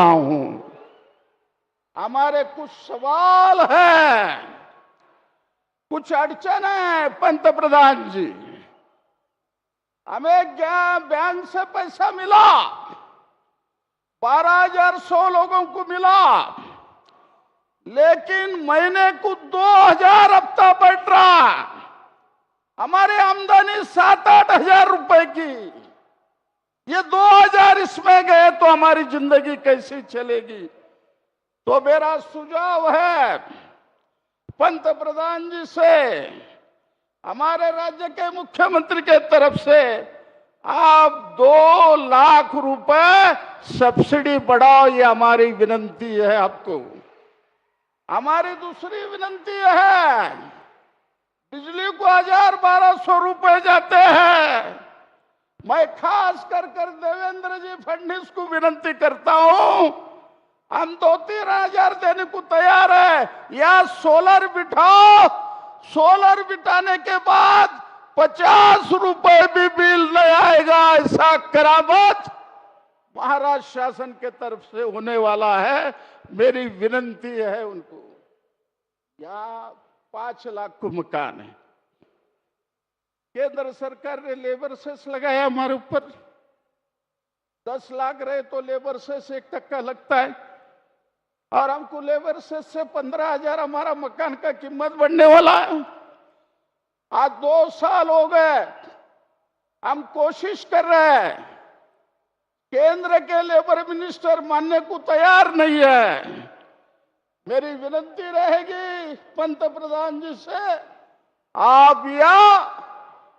हूं। हमारे कुछ सवाल हैं, कुछ अड़चन है पंत प्रधान जी। हमें क्या बैंक से पैसा मिला, 12,100 लोगों को मिला, लेकिन महीने को 2,000 हफ्ता बैठ रहा। हमारी आमदनी 7-8 हजार रुपए की, ये 2,000 इसमें गए तो हमारी जिंदगी कैसी चलेगी। तो मेरा सुझाव है पंत प्रधान जी से, हमारे राज्य के मुख्यमंत्री के तरफ से, आप 2 लाख रुपए सब्सिडी बढ़ाओ, ये हमारी विनती है आपको। हमारी दूसरी विनती है, बिजली को 1,000-1,200 रुपए जाते हैं। मैं खास कर देवेंद्र जी फडणवीस को विनती करता हूं, हम 2-3 हजार देने को तैयार है, या सोलर बिठाओ। सोलर बिठाने के बाद 50 रुपए भी बिल नहीं आएगा, ऐसा करामत महाराष्ट्र शासन के तरफ से होने वाला है। मेरी विनती है उनको। यहाँ 5 लाख को मकान है, केंद्र सरकार ने लेबर सेस लगाया हमारे ऊपर। 10 लाख रहे तो लेबर सेस 1% लगता है, और हमको लेबर सेस से 15,000 हमारा मकान का कीमत बढ़ने वाला है। आज 2 साल हो गए, हम कोशिश कर रहे हैं, केंद्र के लेबर मिनिस्टर मानने को तैयार नहीं है। मेरी विनती रहेगी पंत प्रधान जी से, आप या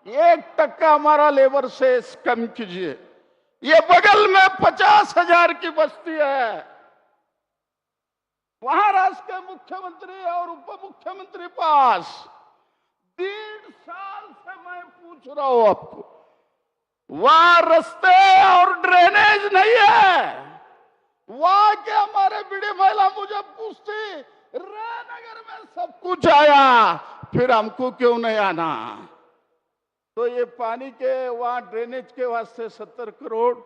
1% हमारा लेबर सेस कम कीजिए। ये बगल में 50,000 की बस्ती है, महाराष्ट्र के मुख्यमंत्री और उप मुख्यमंत्री पास 1.5 साल से मैं पूछ रहा हूं आपको, वहां रास्ते और ड्रेनेज नहीं है। वहां के हमारे बीडी महिला मुझे पूछती, रायनगर में सब कुछ आया, फिर हमको क्यों नहीं आना। तो ये पानी के वहां ड्रेनेज के वास्ते 70 करोड़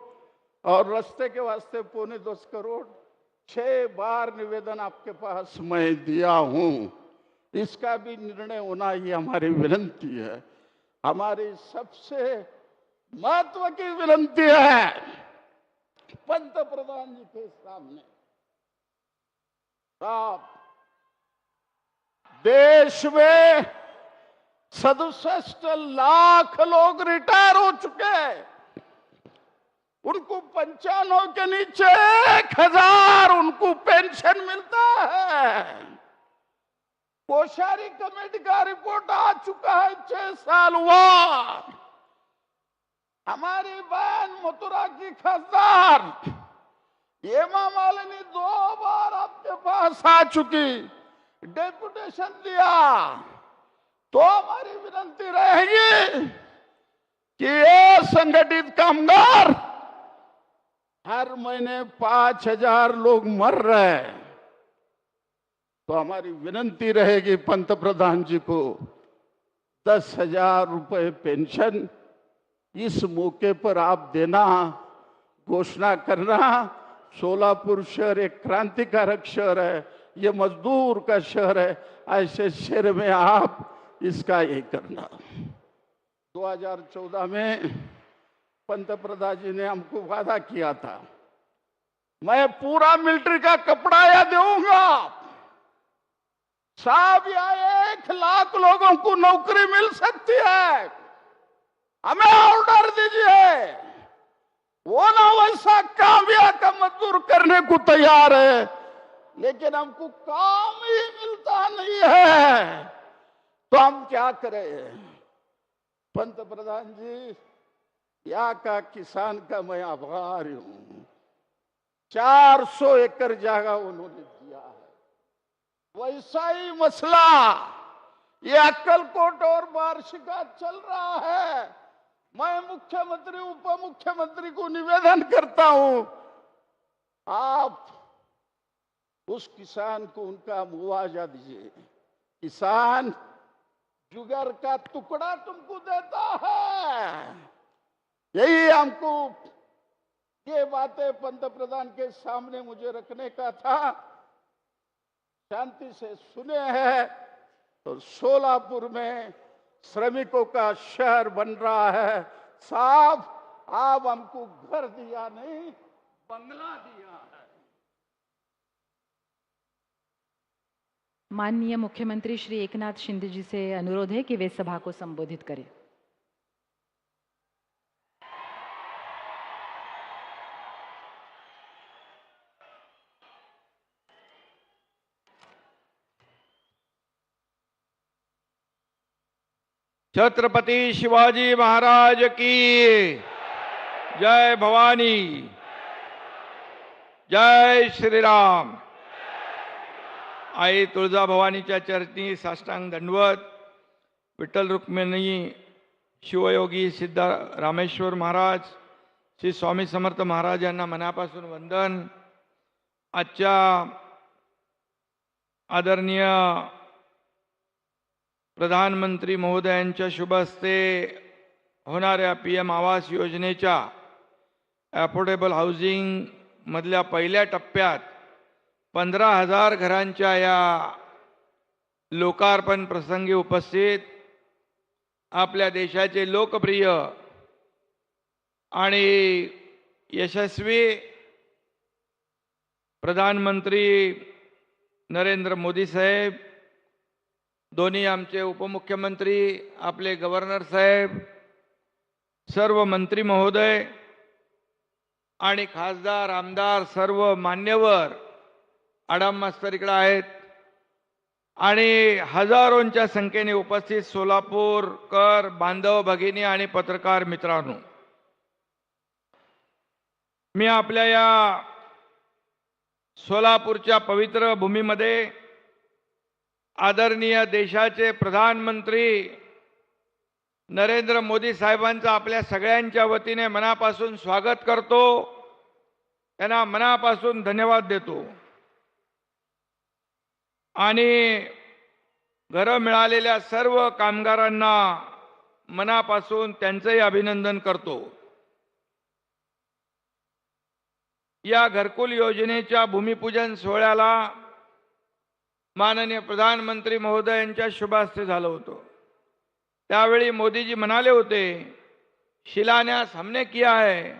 और रास्ते के वास्ते 2.25 करोड़, 6 बार निवेदन आपके पास मैं दिया हूं। इसका भी निर्णय होना ही हमारी विनती है। हमारी सबसे महत्व की विनती है पंत प्रधान जी के सामने, आप देश में 67 लाख लोग रिटायर हो चुके हैं, उनको 95 के नीचे 1,000 उनको पेंशन मिलता है। कोश्यारी कमेटी का रिपोर्ट आ चुका है, 6 साल हुआ। हमारी बहन मथुरा की खासदार हेमा मालिनी 2 बार आपके पास आ चुकी, डेपुटेशन दिया। तो हमारी विनती रहेगी कि ये संगठित कामगार, हर महीने 5,000 लोग मर रहे हैं, तो हमारी विनती रहेगी पंत प्रधान जी को 10,000 रुपए पेंशन इस मौके पर आप देना, घोषणा करना। सोलापुर शहर एक क्रांतिकारक शहर है, ये मजदूर का शहर है, ऐसे शहर में आप इसका ये करना। 2014 में पंत प्रधान जी ने हमको वादा किया था, मैं पूरा मिलिट्री का कपड़ा या दूंगा साहब, या 1 लाख लोगों को नौकरी मिल सकती है, हमें ऑर्डर दीजिए। वो ना वैसा काम या का मजदूर करने को तैयार है, लेकिन हमको काम ही मिलता नहीं है, तो हम क्या करें। पंत प्रधान जी, यहाँ का किसान का मैं आभारी हूं। 400 एकड़ जगह उन्होंने दिया है। वैसा ही मसला ये अक्कलकोट और वार्षिका चल रहा है। मैं मुख्यमंत्री उप मुख्यमंत्री को निवेदन करता हूं, आप उस किसान को उनका मुआवजा दीजिए। किसान जुगर का टुकड़ा तुमको देता है, यही हमको ये बातें पंतप्रधान के सामने मुझे रखने का था। शांति से सुने हैं तो सोलापुर में श्रमिकों का शहर बन रहा है। साहब, आप हमको घर दिया नहीं, बंगला दिया है। माननीय मुख्यमंत्री श्री एकनाथ शिंदे जी से अनुरोध है कि वे सभा को संबोधित करें। छत्रपति शिवाजी महाराज की जय भवानी, जय श्री राम। आई तुळजा भवानीच्या चरणी साष्टांग दंडवत। विठ्ठल रुक्मिणी शिवयोगी सिद्धा रामेश्वर महाराज, श्री स्वामी समर्थ महाराज यांना मनापासून वंदन। आजच्या आदरणीय प्रधानमंत्री महोदयांच्या शुभ हस्ते होणाऱ्या PM आवास योजनेच्या अफोर्डेबल हाऊसिंग मधल्या पहिल्या टप्प्यात 15,000 घरांच्या या लोकार्पण प्रसंगी उपस्थित आपल्या देशाचे लोकप्रिय आणि यशस्वी प्रधानमंत्री नरेंद्र मोदी साहेब, दोन्ही आमचे उपमुख्यमंत्री, आपले गव्हर्नर साहेब, सर्व मंत्री महोदय आणि खासदार आमदार, सर्व मान्यवर, आडाम मास्तर इकडे आहेत आणि हजारोंच्या संख्येने उपस्थित सोलापूरकर बांधव भगिनी आणि पत्रकार मित्रांनो, मी आपल्या या सोलापूरच्या पवित्र भूमीमध्ये आदरणीय देशाचे प्रधानमंत्री नरेंद्र मोदी साहेबांचं आपल्या सगळ्यांच्या वतीने मनापासून स्वागत करतो, त्यांना मनापासून धन्यवाद देतो आणि घरं मिळालेल्या सर्व कामगारांना मनापासून त्यांचंही अभिनंदन करतो। या घरकुल योजनेच्या भूमिपूजन सोहळ्याला माननीय प्रधानमंत्री महोदयांच्या शुभ हस्ते झालं होतं। त्यावेळी मोदीजी म्हणाले होते, शिलान्यास हमने किया है,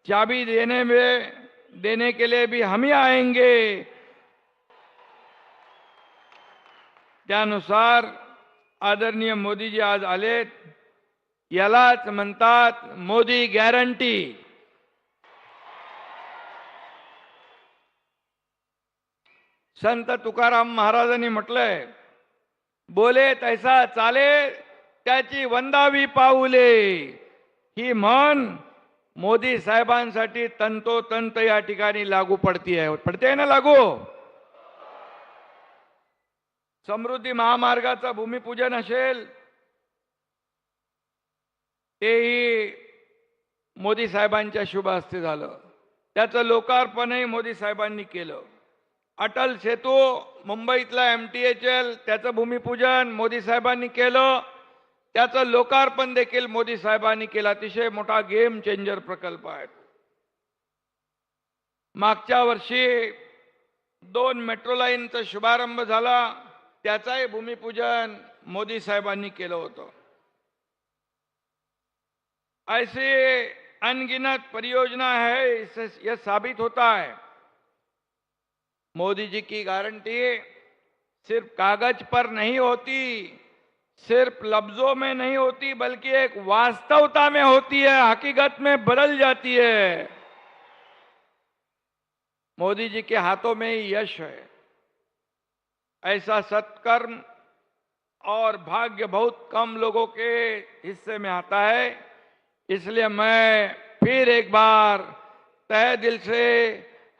चाबी देने के लिए भी हम ही आएंगे। त्यानुसार आदरणीय मोदीजी आज आलेत। यालाच म्हणतात मोदी गॅरंटी। संत तुकाराम महाराजांनी म्हटलंय, बोले तैसा चाले त्याची वंदावी पाऊले। ही म्हण मोदी साहेबांसाठी तंतोतंत या ठिकाणी लागू पडते ना लागू। समृद्धी महामार्गाचं भूमिपूजन असेल तेही मोदी साहेबांच्या शुभ हस्ते झालं, त्याचं लोकार्पणही मोदी साहेबांनी केलं। अटल सेतू मुंबईतला MTHL त्याचं भूमिपूजन मोदी साहेबांनी केलं, त्याचं लोकार्पण देखील मोदी साहेबांनी केलं। अतिशय मोठा गेम चेंजर प्रकल्प आहे। मागच्या वर्षी 2 मेट्रो लाईनचा शुभारंभ झाला, त्याचाही भूमिपूजन मोदी साहेबांनी केलं होतं। ऐसी अनगिनत परियोजना है, इससे यह साबित होता है मोदी जी की गारंटी सिर्फ कागज पर नहीं होती, सिर्फ लफ्जों में नहीं होती, बल्कि एक वास्तवता में होती है, हकीकत में बदल जाती है। मोदी जी के हाथों में ही यश है। ऐसा सत्कर्म और भाग्य बहुत कम लोगों के हिस्से में आता है। इसलिए मैं फिर एक बार तहे दिल से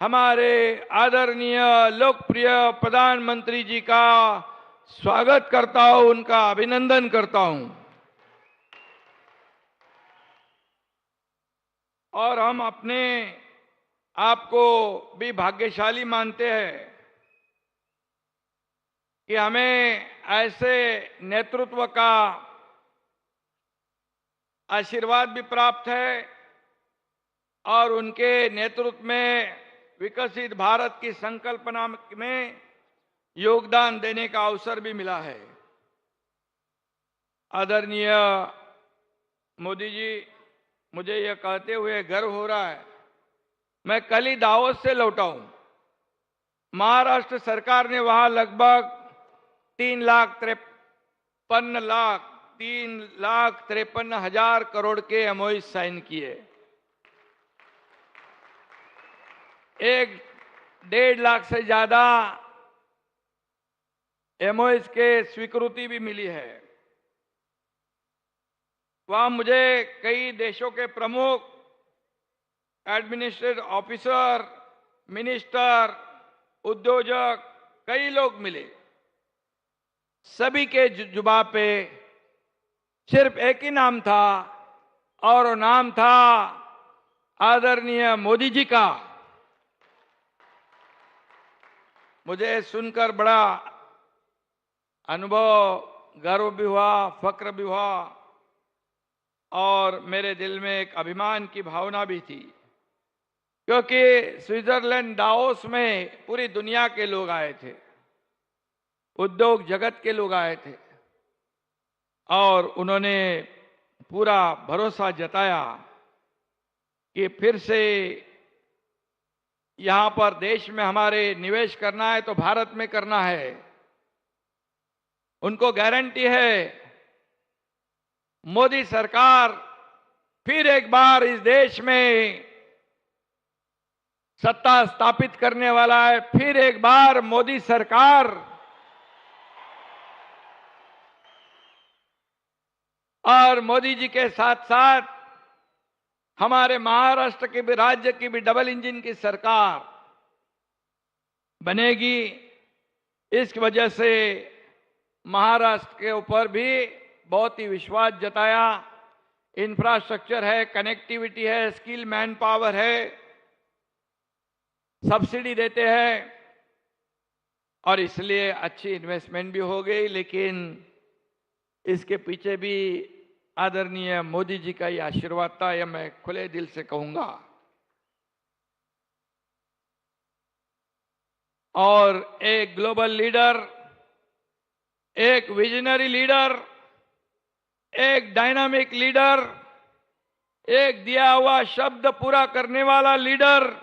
हमारे आदरणीय लोकप्रिय प्रधानमंत्री जी का स्वागत करता हूं, उनका अभिनंदन करता हूं। और हम अपने आप को भी भाग्यशाली मानते हैं कि हमें ऐसे नेतृत्व का आशीर्वाद भी प्राप्त है और उनके नेतृत्व में विकसित भारत की संकल्पना में योगदान देने का अवसर भी मिला है। आदरणीय मोदी जी, मुझे यह कहते हुए गर्व हो रहा है, मैं कल ही दावोस से लौटा हूं। महाराष्ट्र सरकार ने वहां लगभग 3,53,000 करोड़ के एमओयू साइन किए। 1.5 लाख से ज्यादा एमओयू के स्वीकृति भी मिली है। वहां मुझे कई देशों के प्रमुख, एडमिनिस्ट्रेटिव ऑफिसर, मिनिस्टर, उद्योजक, कई लोग मिले। सभी के जुबान पे सिर्फ एक ही नाम था और वो नाम था आदरणीय मोदी जी का। मुझे सुनकर बड़ा अनुभव, गर्व भी हुआ, फक्र भी हुआ और मेरे दिल में एक अभिमान की भावना भी थी, क्योंकि स्विट्जरलैंड दावोस में पूरी दुनिया के लोग आए थे, उद्योग जगत के लोग आए थे और उन्होंने पूरा भरोसा जताया कि फिर से यहां पर देश में हमारे निवेश करना है तो भारत में करना है। उनको गारंटी है मोदी सरकार फिर एक बार इस देश में सत्ता स्थापित करने वाला है। फिर एक बार मोदी सरकार और मोदी जी के साथ साथ हमारे महाराष्ट्र के भी, राज्य की भी डबल इंजन की सरकार बनेगी। इस वजह से महाराष्ट्र के ऊपर भी बहुत ही विश्वास जताया। इंफ्रास्ट्रक्चर है, कनेक्टिविटी है, स्किल मैन पावर है, सब्सिडी देते हैं और इसलिए अच्छी इन्वेस्टमेंट भी हो गई। लेकिन इसके पीछे भी आदरणीय मोदी जी का ये आशीर्वाद था, यह मैं खुले दिल से कहूंगा। और एक ग्लोबल लीडर, एक विजनरी लीडर, एक डायनामिक लीडर, एक दिया हुआ शब्द पूरा करने वाला लीडर,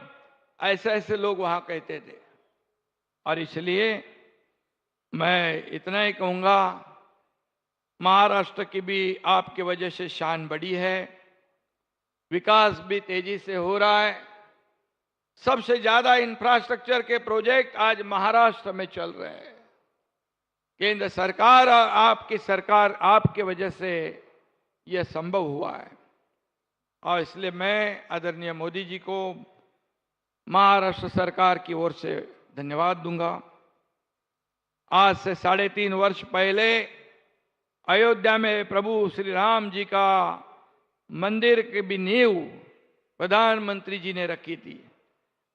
ऐसे ऐसे लोग वहां कहते थे। और इसलिए मैं इतना ही कहूंगा, महाराष्ट्र की भी आपकी वजह से शान बढ़ी है, विकास भी तेजी से हो रहा है। सबसे ज्यादा इंफ्रास्ट्रक्चर के प्रोजेक्ट आज महाराष्ट्र में चल रहे हैं। केंद्र सरकार और आपकी सरकार, आपके वजह से यह संभव हुआ है। और इसलिए मैं आदरणीय मोदी जी को महाराष्ट्र सरकार की ओर से धन्यवाद दूंगा। आज से 3.5 वर्ष पहले अयोध्या में प्रभु श्री राम जी का मंदिर की भी नींव प्रधानमंत्री जी ने रखी थी।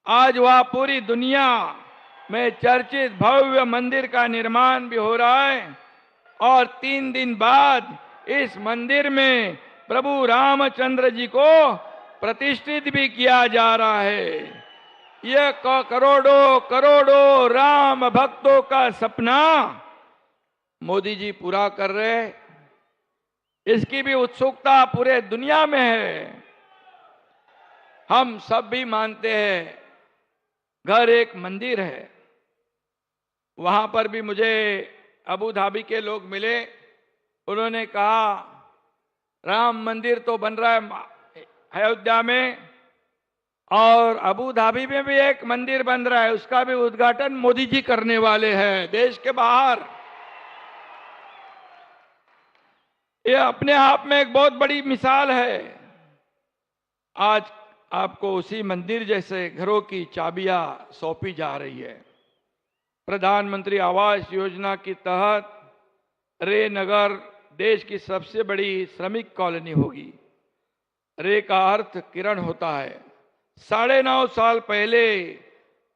आज वह पूरी दुनिया में चर्चित भव्य मंदिर का निर्माण भी हो रहा है और 3 दिन बाद इस मंदिर में प्रभु रामचंद्र जी को प्रतिष्ठित भी किया जा रहा है। यह करोड़ों करोड़ों राम भक्तों का सपना मोदी जी पूरा कर रहे हैं। इसकी भी उत्सुकता पूरे दुनिया में है। हम सब भी मानते हैं घर एक मंदिर है। वहां पर भी मुझे अबू धाबी के लोग मिले, उन्होंने कहा राम मंदिर तो बन रहा है अयोध्या में और अबू धाबी में भी एक मंदिर बन रहा है, उसका भी उद्घाटन मोदी जी करने वाले हैं देश के बाहर। यह अपने आप में एक बहुत बड़ी मिसाल है। आज आपको उसी मंदिर जैसे घरों की चाबियां सौंपी जा रही है। प्रधानमंत्री आवास योजना के तहत रे नगर देश की सबसे बड़ी श्रमिक कॉलोनी होगी। रे का अर्थ किरण होता है। 9.5 साल पहले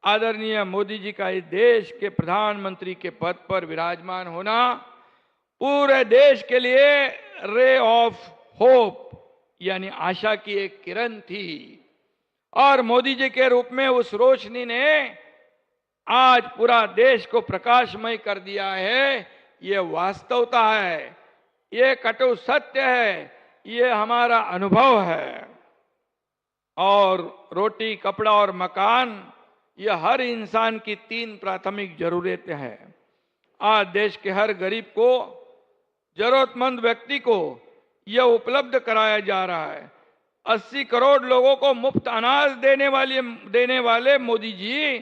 आदरणीय मोदी जी का इस देश के प्रधानमंत्री के पद पर विराजमान होना पूरे देश के लिए रे ऑफ होप यानी आशा की एक किरण थी। और मोदी जी के रूप में उस रोशनी ने आज पूरा देश को प्रकाशमय कर दिया है। ये वास्तवता है, ये कटु सत्य है, ये हमारा अनुभव है। और रोटी, कपड़ा और मकान, ये हर इंसान की 3 प्राथमिक जरूरतें हैं। आज देश के हर गरीब को, जरूरतमंद व्यक्ति को यह उपलब्ध कराया जा रहा है। 80 करोड़ लोगों को मुफ्त अनाज देने वाले मोदी जी,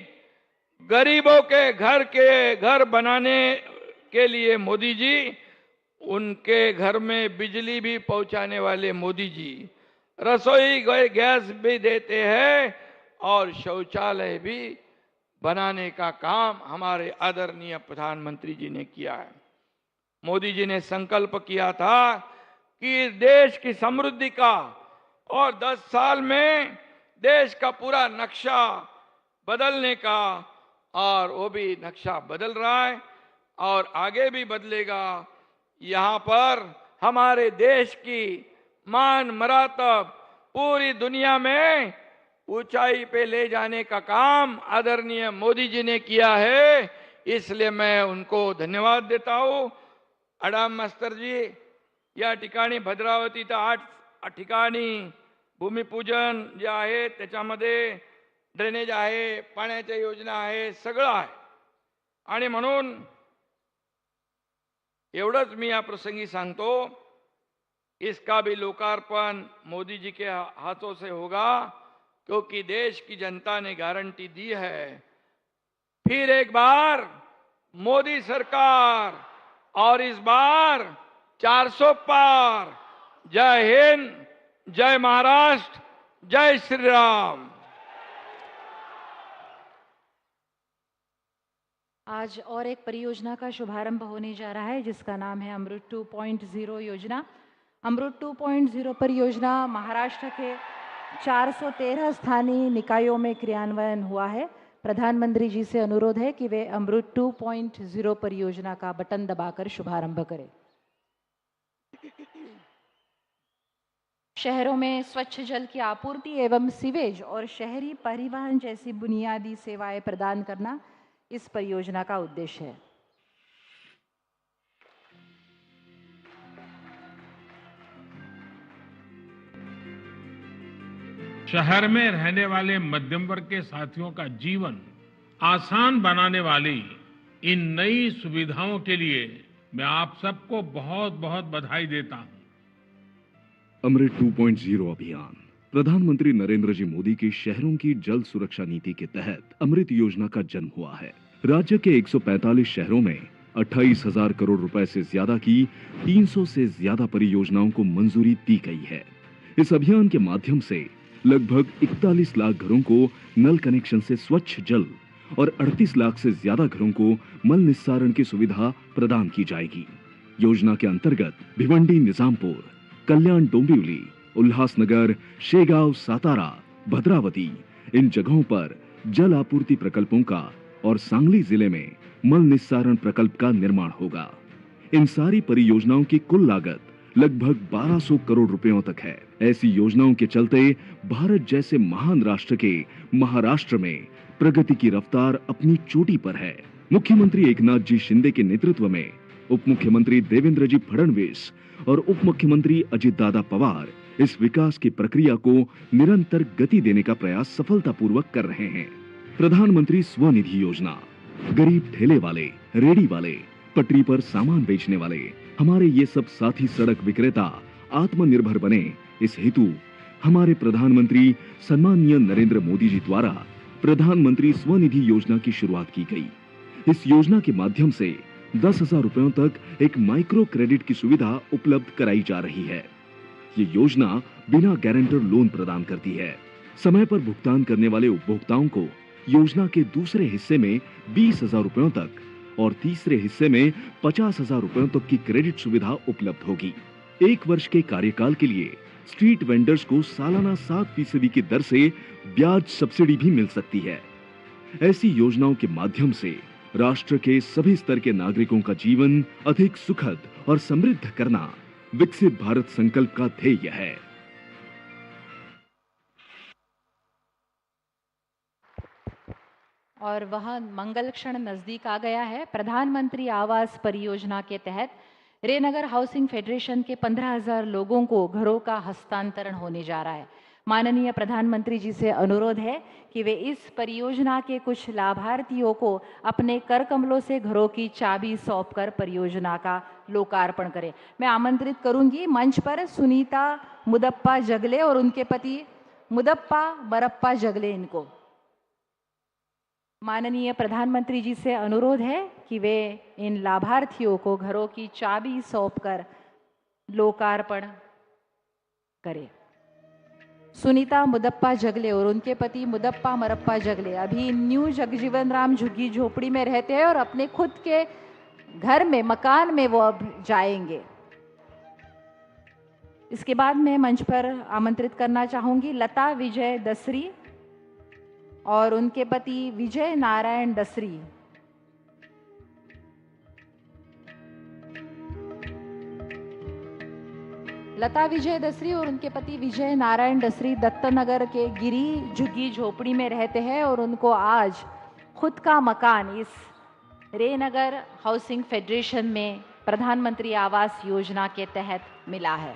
गरीबों के घर बनाने के लिए मोदी जी, उनके घर में बिजली भी पहुंचाने वाले मोदी जी, रसोई गैस भी देते हैं और शौचालय भी बनाने का काम हमारे आदरणीय प्रधानमंत्री जी ने किया है। मोदी जी ने संकल्प किया था कि देश की समृद्धि का और 10 साल में देश का पूरा नक्शा बदलने का, और वो भी नक्शा बदल रहा है और आगे भी बदलेगा। यहाँ पर हमारे देश की मान मरातब पूरी दुनिया में ऊंचाई पे ले जाने का काम आदरणीय मोदी जी ने किया है। इसलिए मैं उनको धन्यवाद देता हूं। अडाम मास्तर जी, या ठिकाणी भद्रावती तर 8 ठिकाणी भूमिपूजन जे आहे, त्याच्यामध्ये ड्रेनेज आहे, पाण्याच्या योजना आहे, सगळं आहे। आणि म्हणून एवढंच मी या प्रसंगी सांगतो, इसका भी लोकार्पण मोदी जी के हाथों से होगा, क्योंकि देश की जनता ने गारंटी दी है। फिर एक बार मोदी सरकार, और इस बार 400 पार। जय हिंद, जय महाराष्ट्र, जय श्री राम। आज और एक परियोजना का शुभारंभ होने जा रहा है जिसका नाम है अमृत 2.0 योजना। अमृत 2.0 परियोजना महाराष्ट्र के 413 स्थानीय निकायों में क्रियान्वयन हुआ है। प्रधानमंत्री जी से अनुरोध है कि वे अमृत 2.0 परियोजना का बटन दबाकर शुभारंभ करें। शहरों में स्वच्छ जल की आपूर्ति एवं सीवेज और शहरी परिवहन जैसी बुनियादी सेवाएं प्रदान करना इस परियोजना का उद्देश्य है। शहर में रहने वाले मध्यम वर्ग के साथियों का जीवन आसान बनाने वाली इन नई सुविधाओं के लिए मैं आप सबको बहुत बहुत बधाई देता हूं। अमृत 2.0 अभियान प्रधानमंत्री नरेंद्र जी मोदी की शहरों की जल सुरक्षा नीति के तहत अमृत योजना का जन्म हुआ है। राज्य के 145 शहरों में 28,000 करोड़ रुपए से ज्यादा की 300 से ज्यादा परियोजनाओं को मंजूरी दी गई है। इस अभियान के माध्यम से लगभग 41 लाख घरों को नल कनेक्शन से स्वच्छ जल और 38 लाख से ज्यादा घरों को मल निस्सारण की सुविधा प्रदान की जाएगी। योजना के अंतर्गत भिवंडी, निजामपुर, कल्याण, डोंबिवली, उल्लासनगर, शेगांव, सातारा, भद्रावती इन जगहों पर जल आपूर्ति प्रकल्पों का और सांगली जिले में मल निस्सारण प्रकल्प का निर्माण होगा। इन सारी परियोजनाओं की कुल लागत लगभग 1200 करोड़ रुपयों तक है। ऐसी योजनाओं के चलते भारत जैसे महान राष्ट्र के महाराष्ट्र में प्रगति की रफ्तार अपनी चोटी पर है। मुख्यमंत्री एकनाथ जी शिंदे के नेतृत्व में उप मुख्यमंत्री देवेंद्र जी फडणवीस और उप मुख्यमंत्री अजित दादा पवार इस विकास की प्रक्रिया को निरंतर गति देने का प्रयास सफलतापूर्वक कर रहे हैं। प्रधानमंत्री स्वनिधि योजना, गरीब ठेले वाले, रेडी वाले, पटरी पर सामान बेचने वाले, हमारे ये सब साथी सड़क विक्रेता आत्मनिर्भर बने, इस हेतु हमारे प्रधानमंत्री सम्माननीय नरेंद्र मोदी जी द्वारा प्रधानमंत्री स्वनिधि योजना की शुरुआत की गई। इस योजना के माध्यम से 10,000 रुपयों तक एक माइक्रो क्रेडिट की सुविधा उपलब्ध कराई जा रही है। ये योजना बिना गारंटर लोन प्रदान करती है। समय पर भुगतान करने वाले उपभोक्ताओं को योजना के दूसरे हिस्से में 20,000 रुपयों तक और तीसरे हिस्से में 50,000 रुपयों तक की क्रेडिट सुविधा उपलब्ध होगी। 1 वर्ष के कार्यकाल के लिए स्ट्रीट वेंडर्स को सालाना 7% की दर से ब्याज सब्सिडी भी मिल सकती है। ऐसी योजनाओं के माध्यम से राष्ट्र के सभी स्तर के नागरिकों का जीवन अधिक सुखद और समृद्ध करना विकसित भारत संकल्प का ध्येय है। और वह मंगल क्षण नजदीक आ गया है। प्रधानमंत्री आवास परियोजना के तहत रेनगर हाउसिंग फेडरेशन के 15,000 लोगों को घरों का हस्तांतरण होने जा रहा है। माननीय प्रधानमंत्री जी से अनुरोध है कि वे इस परियोजना के कुछ लाभार्थियों को अपने कर कमलों से घरों की चाबी सौंपकर परियोजना का लोकार्पण करें। मैं आमंत्रित करूंगी मंच पर सुनीता मुदप्पा जगले और उनके पति मुदप्पा मरप्पा जगले। इनको माननीय प्रधानमंत्री जी से अनुरोध है कि वे इन लाभार्थियों को घरों की चाबी सौंपकर लोकार्पण करें। सुनीता मुदप्पा जगले और उनके पति मुदप्पा मरप्पा जगले अभी न्यू जगजीवन राम झुग्गी झोपड़ी में रहते हैं और अपने खुद के घर में, मकान में वो अब जाएंगे। इसके बाद मैं मंच पर आमंत्रित करना चाहूंगी लता विजय दसरी और उनके पति विजय नारायण दसरी। लता विजय दसरी और उनके पति विजय नारायण दसरी दत्तनगर के गिरी झुग्गी झोपड़ी में रहते हैं और उनको आज खुद का मकान इस रेनगर हाउसिंग फेडरेशन में प्रधानमंत्री आवास योजना के तहत मिला है।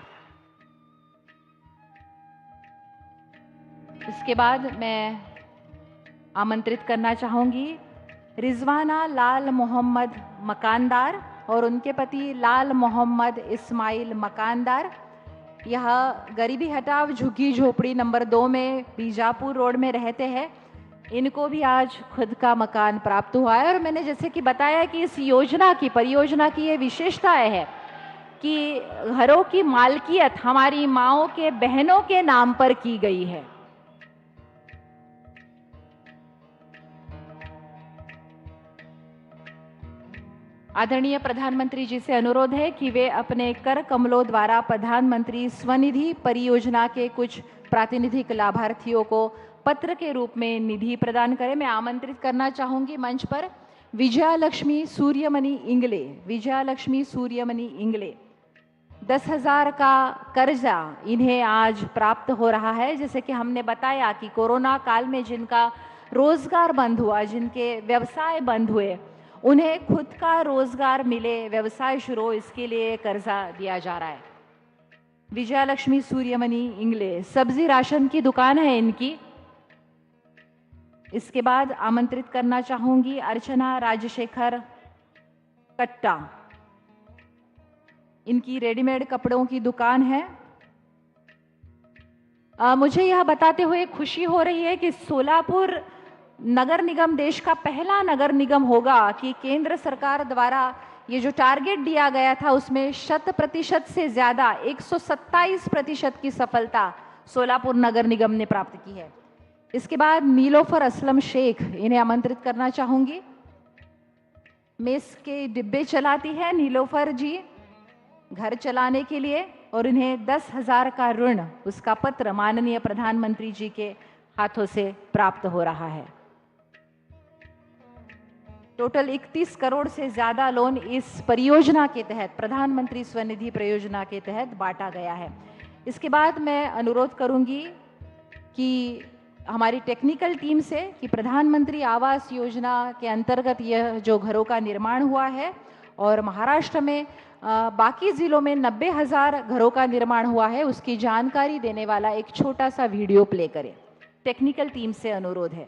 इसके बाद मैं आमंत्रित करना चाहूंगी रिजवाना लाल मोहम्मद मकानदार और उनके पति लाल मोहम्मद इस्माइल मकानदार। यह गरीबी हटाव झुग्गी झोपड़ी नंबर 2 में बीजापुर रोड में रहते हैं। इनको भी आज खुद का मकान प्राप्त हुआ है और मैंने जैसे कि बताया कि इस परियोजना की ये विशेषताएं है कि घरों की मालकियत हमारी माओं के, बहनों के नाम पर की गई है। आदरणीय प्रधानमंत्री जी से अनुरोध है कि वे अपने कर कमलों द्वारा प्रधानमंत्री स्वनिधि परियोजना के कुछ प्रातिनिधिक लाभार्थियों को पत्र के रूप में निधि प्रदान करें। मैं आमंत्रित करना चाहूंगी मंच पर विजयालक्ष्मी सूर्यमणि इंगले। विजयालक्ष्मी सूर्यमणि इंगले 10,000 का कर्जा इन्हें आज प्राप्त हो रहा है। जैसे कि हमने बताया कि कोरोना काल में जिनका रोजगार बंद हुआ, जिनके व्यवसाय बंद हुए, उन्हें खुद का रोजगार मिले, व्यवसाय शुरू हो, इसके लिए कर्जा दिया जा रहा है। विजयालक्ष्मी सूर्यमणि इंगले सब्जी राशन की दुकान है इनकी। इसके बाद आमंत्रित करना चाहूंगी अर्चना राजशेखर कट्टा। इनकी रेडीमेड कपड़ों की दुकान है। मुझे यह बताते हुए खुशी हो रही है कि सोलापुर नगर निगम देश का पहला नगर निगम होगा कि केंद्र सरकार द्वारा ये जो टारगेट दिया गया था उसमें 100% से ज्यादा 127% की सफलता सोलापुर नगर निगम ने प्राप्त की है। इसके बाद नीलोफर असलम शेख, इन्हें आमंत्रित करना चाहूंगी। मेस के डिब्बे चलाती है नीलोफर जी घर चलाने के लिए और इन्हें 10,000 का ऋण, उसका पत्र माननीय प्रधानमंत्री जी के हाथों से प्राप्त हो रहा है। टोटल 31 करोड़ से ज्यादा लोन इस परियोजना के तहत, प्रधानमंत्री स्वनिधि परियोजना के तहत बांटा गया है। इसके बाद मैं अनुरोध करूंगी कि हमारी टेक्निकल टीम से कि प्रधानमंत्री आवास योजना के अंतर्गत यह जो घरों का निर्माण हुआ है और महाराष्ट्र में बाकी जिलों में 90,000 घरों का निर्माण हुआ है, उसकी जानकारी देने वाला एक छोटा सा वीडियो प्ले करें। टेक्निकल टीम से अनुरोध है।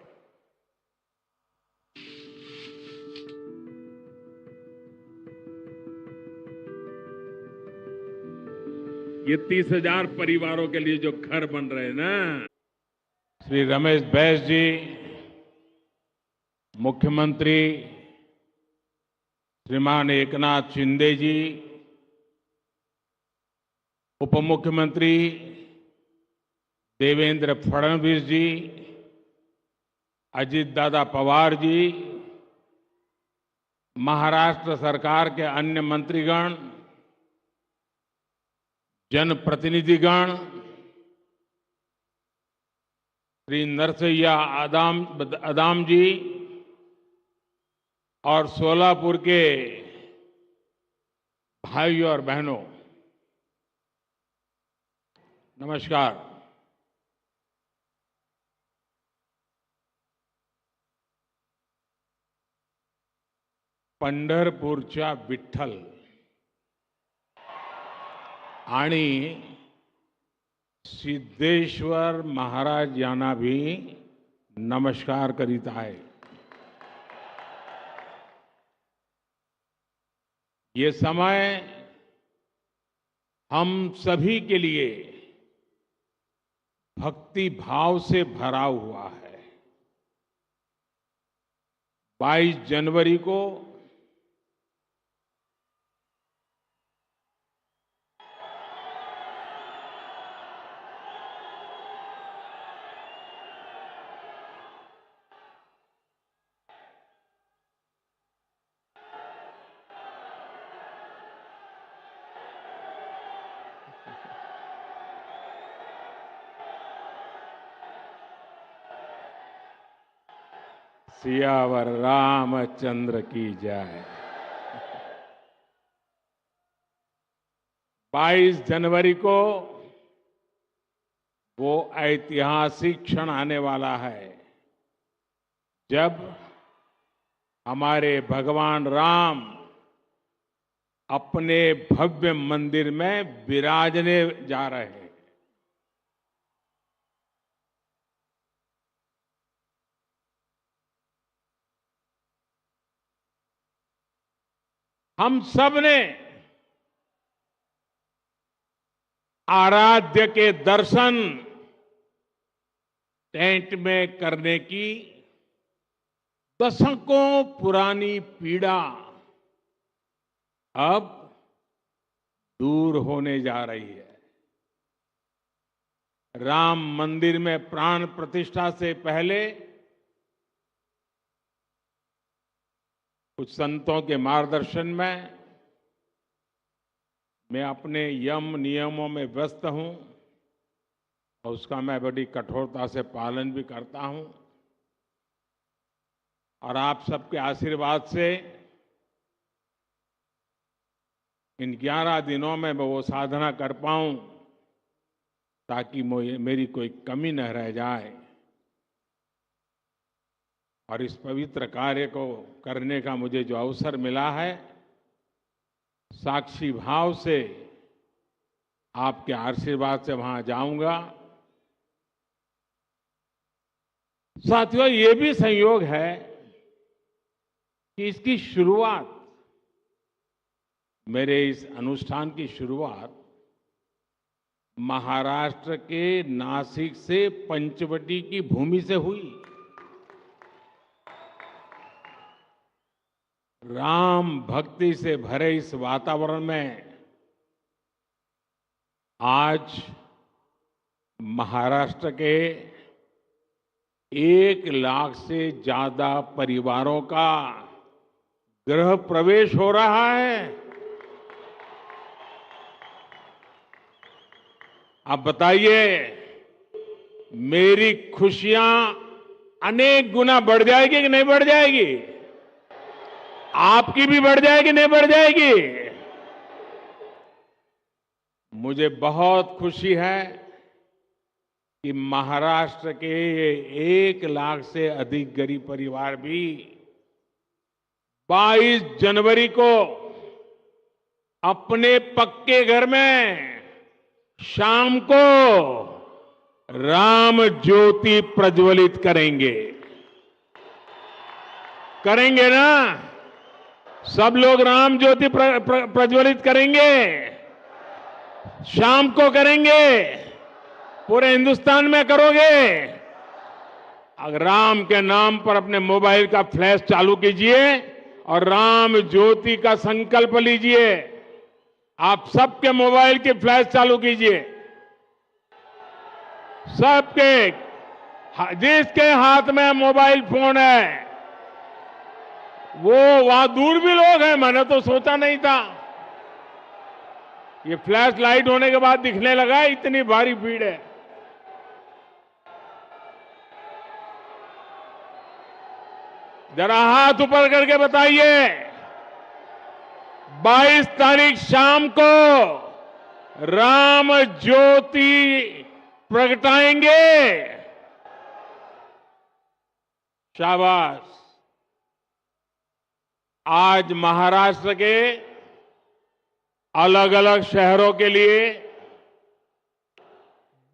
ये 30,000 परिवारों के लिए जो घर बन रहे हैं ना, श्री रमेश बैस जी, मुख्यमंत्री श्रीमान एकनाथ शिंदे जी, उप मुख्यमंत्री देवेंद्र फडणवीस जी, अजीत दादा पवार जी, महाराष्ट्र सरकार के अन्य मंत्रीगण, जनप्रतिनिधिगण, श्री नरसैया आदाम जी और सोलापुर के भाइयों और बहनों, नमस्कार। पंढरपूरच्या विठ्ठल आणि सिद्धेश्वर महाराज यांना भी नमस्कार करीत आहे. ये समय हम सभी के लिए भक्ति भाव से भरा हुआ है. 22 जनवरी को सियावर रामचंद्र की जय. 22 जनवरी को वो ऐतिहासिक क्षण आने वाला है जब हमारे भगवान राम अपने भव्य मंदिर में विराजने जा रहे हैं. हम सब ने आराध्य के दर्शन टेंट में करने की दशकों पुरानी पीड़ा अब दूर होने जा रही है. राम मंदिर में प्राण प्रतिष्ठा से पहले कुछ संतों के मार्गदर्शन में मैं अपने यम नियमों में व्यस्त हूं और उसका मैं बड़ी कठोरता से पालन भी करता हूं. और आप सबके आशीर्वाद से इन 11 दिनों में मैं वो साधना कर पाऊं ताकि मेरी कोई कमी न रह जाए. और इस पवित्र कार्य को करने का मुझे जो अवसर मिला है, साक्षी भाव से आपके आशीर्वाद से वहां जाऊंगा. साथियों, ये भी संयोग है कि इसकी शुरुआत, मेरे इस अनुष्ठान की शुरुआत महाराष्ट्र के नासिक से पंचवटी की भूमि से हुई. राम भक्ति से भरे इस वातावरण में आज महाराष्ट्र के 1 लाख से ज्यादा परिवारों का गृह प्रवेश हो रहा है. आप बताइए, मेरी खुशियां अनेक गुना बढ़ जाएगी कि नहीं बढ़ जाएगी? आपकी भी बढ़ जाएगी, नहीं बढ़ जाएगी? मुझे बहुत खुशी है कि महाराष्ट्र के 1 लाख से अधिक गरीब परिवार भी 22 जनवरी को अपने पक्के घर में शाम को राम ज्योति प्रज्वलित करेंगे. करेंगे ना? सब लोग राम ज्योति प्रज्वलित करेंगे. शाम को करेंगे. पूरे हिंदुस्तान में करोगे. अगर राम के नाम पर अपने मोबाइल का फ्लैश चालू कीजिए और राम ज्योति का संकल्प लीजिए. आप सबके मोबाइल की फ्लैश चालू कीजिए. सबके, जिसके हाथ में मोबाइल फोन है, वो वहां दूर भी लोग हैं, मैंने तो सोचा नहीं था. ये फ्लैश लाइट होने के बाद दिखने लगा, इतनी भारी भीड़ है. जरा हाथ ऊपर करके बताइए, 22 तारीख शाम को राम ज्योति प्रगटाएंगे. शाबाश. आज महाराष्ट्र के अलग अलग शहरों के लिए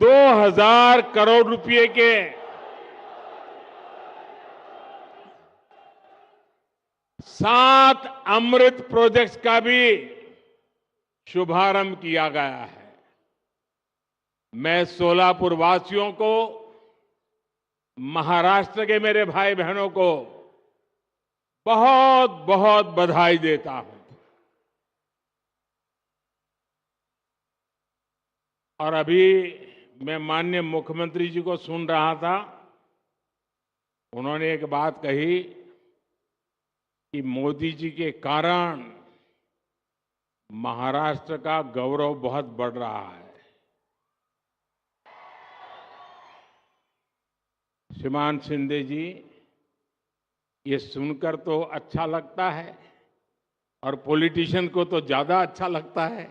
2000 करोड़ रुपए के 7 अमृत प्रोजेक्ट्स का भी शुभारंभ किया गया है। मैं सोलापुर वासियों को, महाराष्ट्र के मेरे भाई बहनों को बहुत बहुत बधाई देता हूं। और अभी मैं माननीय मुख्यमंत्री जी को सुन रहा था, उन्होंने एक बात कही कि मोदी जी के कारण महाराष्ट्र का गौरव बहुत बढ़ रहा है। श्रीमान शिंदे जी, ये सुनकर तो अच्छा लगता है और पॉलिटिशियन को तो ज्यादा अच्छा लगता है,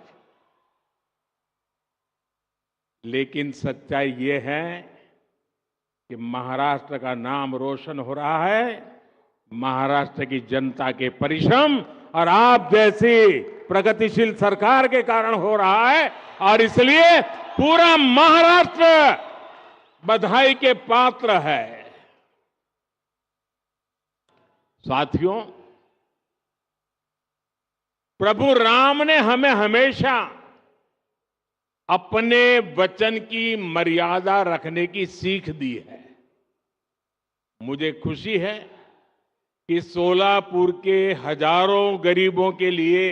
लेकिन सच्चाई ये है कि महाराष्ट्र का नाम रोशन हो रहा है महाराष्ट्र की जनता के परिश्रम और आप जैसी प्रगतिशील सरकार के कारण हो रहा है। और इसलिए पूरा महाराष्ट्र बधाई के पात्र है। साथियों, प्रभु राम ने हमें हमेशा अपने वचन की मर्यादा रखने की सीख दी है। मुझे खुशी है कि सोलापुर के हजारों गरीबों के लिए,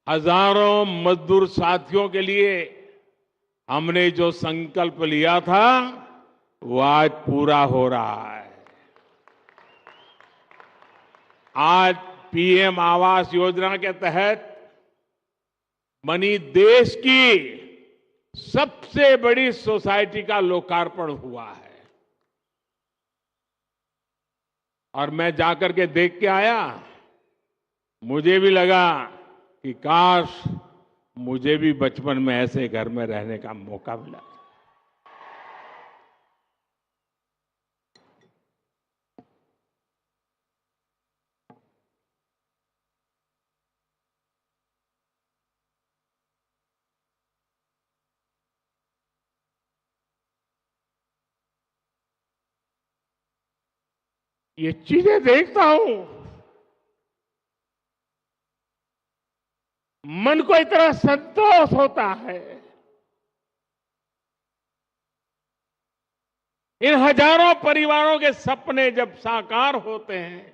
हजारों मजदूर साथियों के लिए हमने जो संकल्प लिया था वो आज पूरा हो रहा है। आज पीएम आवास योजना के तहत बनी देश की सबसे बड़ी सोसाइटी का लोकार्पण हुआ है। और मैं जाकर के देख के आया, मुझे भी लगा कि काश मुझे भी बचपन में ऐसे घर में रहने का मौका मिला। ये चीजें देखता हूं, मन को इतना संतोष होता है। इन हजारों परिवारों के सपने जब साकार होते हैं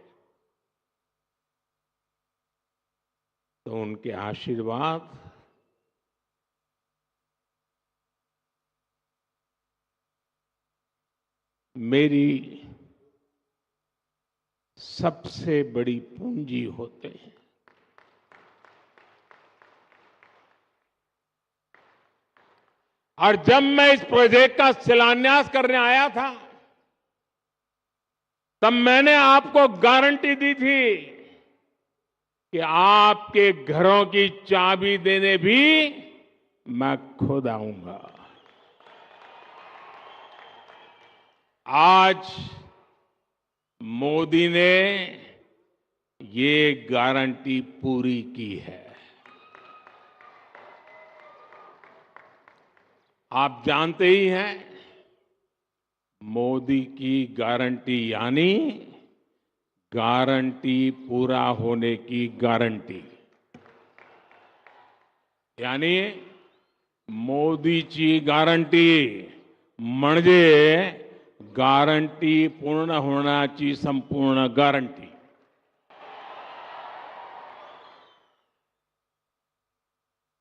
तो उनके आशीर्वाद मेरी सबसे बड़ी पूंजी होते हैं। और जब मैं इस प्रोजेक्ट का शिलान्यास करने आया था, तब मैंने आपको गारंटी दी थी कि आपके घरों की चाबी देने भी मैं खुद आऊंगा। आज मोदी ने ये गारंटी पूरी की है। आप जानते ही हैं, मोदी की गारंटी यानी गारंटी पूरा होने की गारंटी। यानी मोदीची गारंटी म्हणजे गारंटी पूर्ण होण्याची संपूर्ण गारंटी।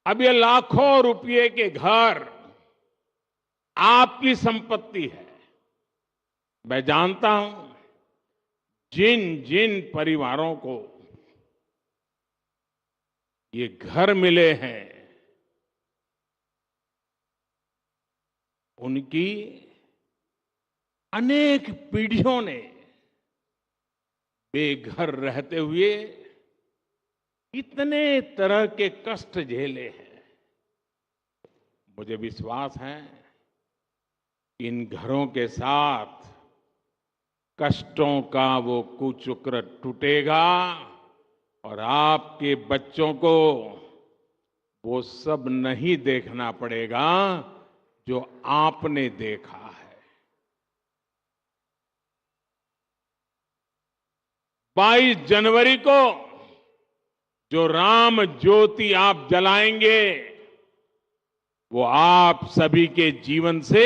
अब ये लाखों रुपए के घर आपकी संपत्ति है। मैं जानता हूं जिन जिन परिवारों को ये घर मिले हैं, उनकी अनेक पीढ़ियों ने बेघर रहते हुए इतने तरह के कष्ट झेले हैं। मुझे विश्वास है इन घरों के साथ कष्टों का वो कुचक्र टूटेगा और आपके बच्चों को वो सब नहीं देखना पड़ेगा जो आपने देखा है। 22 जनवरी को जो राम ज्योति आप जलाएंगे वो आप सभी के जीवन से